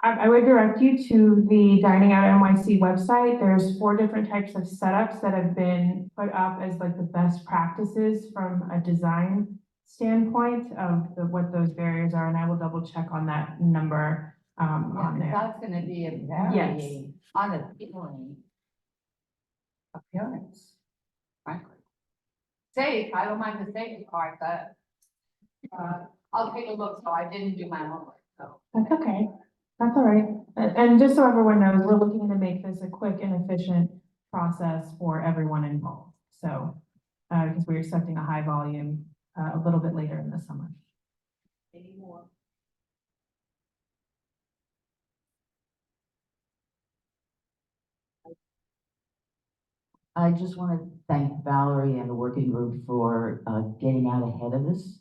S2: I would direct you to the Dining Out NYC website. There's 4 different types of setups that have been put up as like the best practices from a design standpoint of what those barriers are, and I will double check on that number on there.
S19: That's going to be a very
S2: Yes.
S19: unappealing appearance, frankly. Safe, I don't mind the safety part, but I'll take a look, so I didn't do my homework, so.
S2: That's okay. That's all right. And just so everyone knows, we're looking to make this a quick and efficient process for everyone involved. So, because we're expecting a high volume a little bit later in the summer.
S19: Any more?
S6: I just want to thank Valerie and the working group for getting out ahead of this.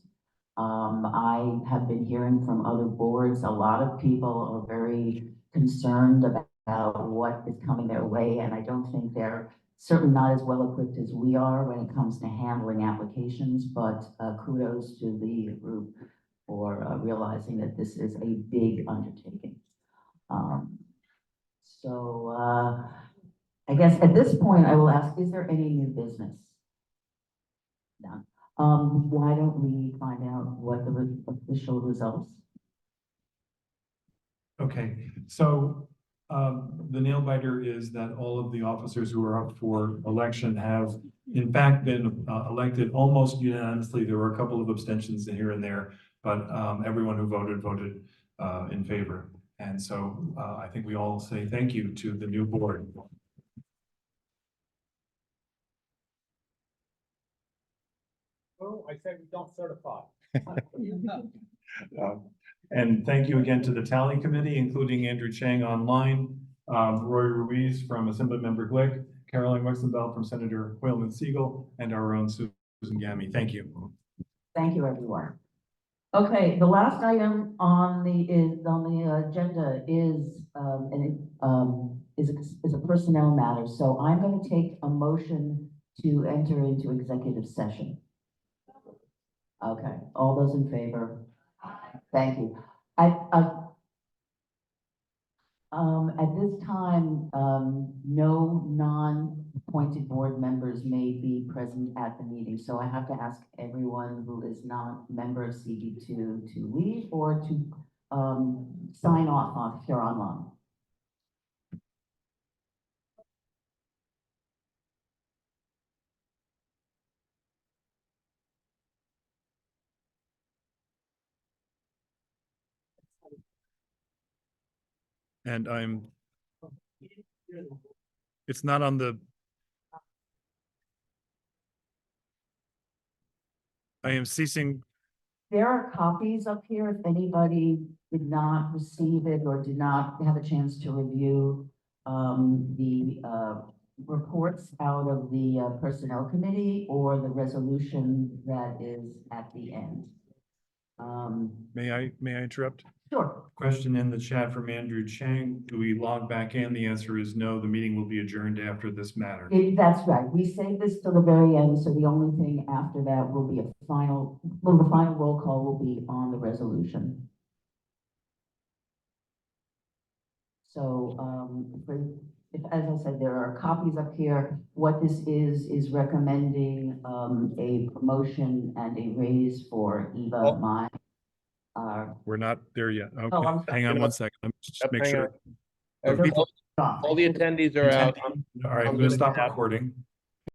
S6: I have been hearing from other boards, a lot of people are very concerned about what is coming their way, and I don't think they're certainly not as well equipped as we are when it comes to handling applications, but kudos to the group for realizing that this is a big undertaking. I guess at this point, I will ask, is there any new business? None. Why don't we find out what the official results?
S4: Okay, so the nail biter is that all of the officers who are up for election have in fact been elected almost unanimously. There were a couple of abstentions here and there, but everyone who voted in favor. And so I think we all say thank you to the new board.
S16: Oh, I said we don't certify.
S4: And thank you again to the tally committee, including Andrew Chang online, Roy Ruiz from Assemblymember Glick, Caroline Wexenbell from Senator Whaleman Siegel, and our own Susan Gammy. Thank you.
S6: Thank you, everyone. Okay, the last item on the agenda is a personnel matter. So I'm going to take a motion to enter into executive session. Okay, all those in favor? Thank you. At this time, no non-appointed board members may be present at the meeting. So I have to ask everyone who is not a member of CB2 to leave or to sign off if you're online.
S4: And it's not on the, I am ceasing.
S6: There are copies up here if anybody did not receive it or did not have a chance to review the reports out of the personnel committee or the resolution that is at the end.
S4: May I interrupt?
S6: Sure.
S4: Question in the chat from Andrew Chang. Do we log back in? The answer is no. The meeting will be adjourned after this matter.
S6: That's right. We save this till the very end, so the only thing after that will be the final roll call will be on the resolution. So, as I said, there are copies up here. What this is recommending, a promotion and a raise for Eva Mai.
S4: We're not there yet.
S6: I'm
S4: Okay,
S6: sorry.
S4: hang on one second. Let me just make
S14: Hang
S4: sure.
S14: on. All the attendees are out.
S4: All right, I'm gonna stop recording.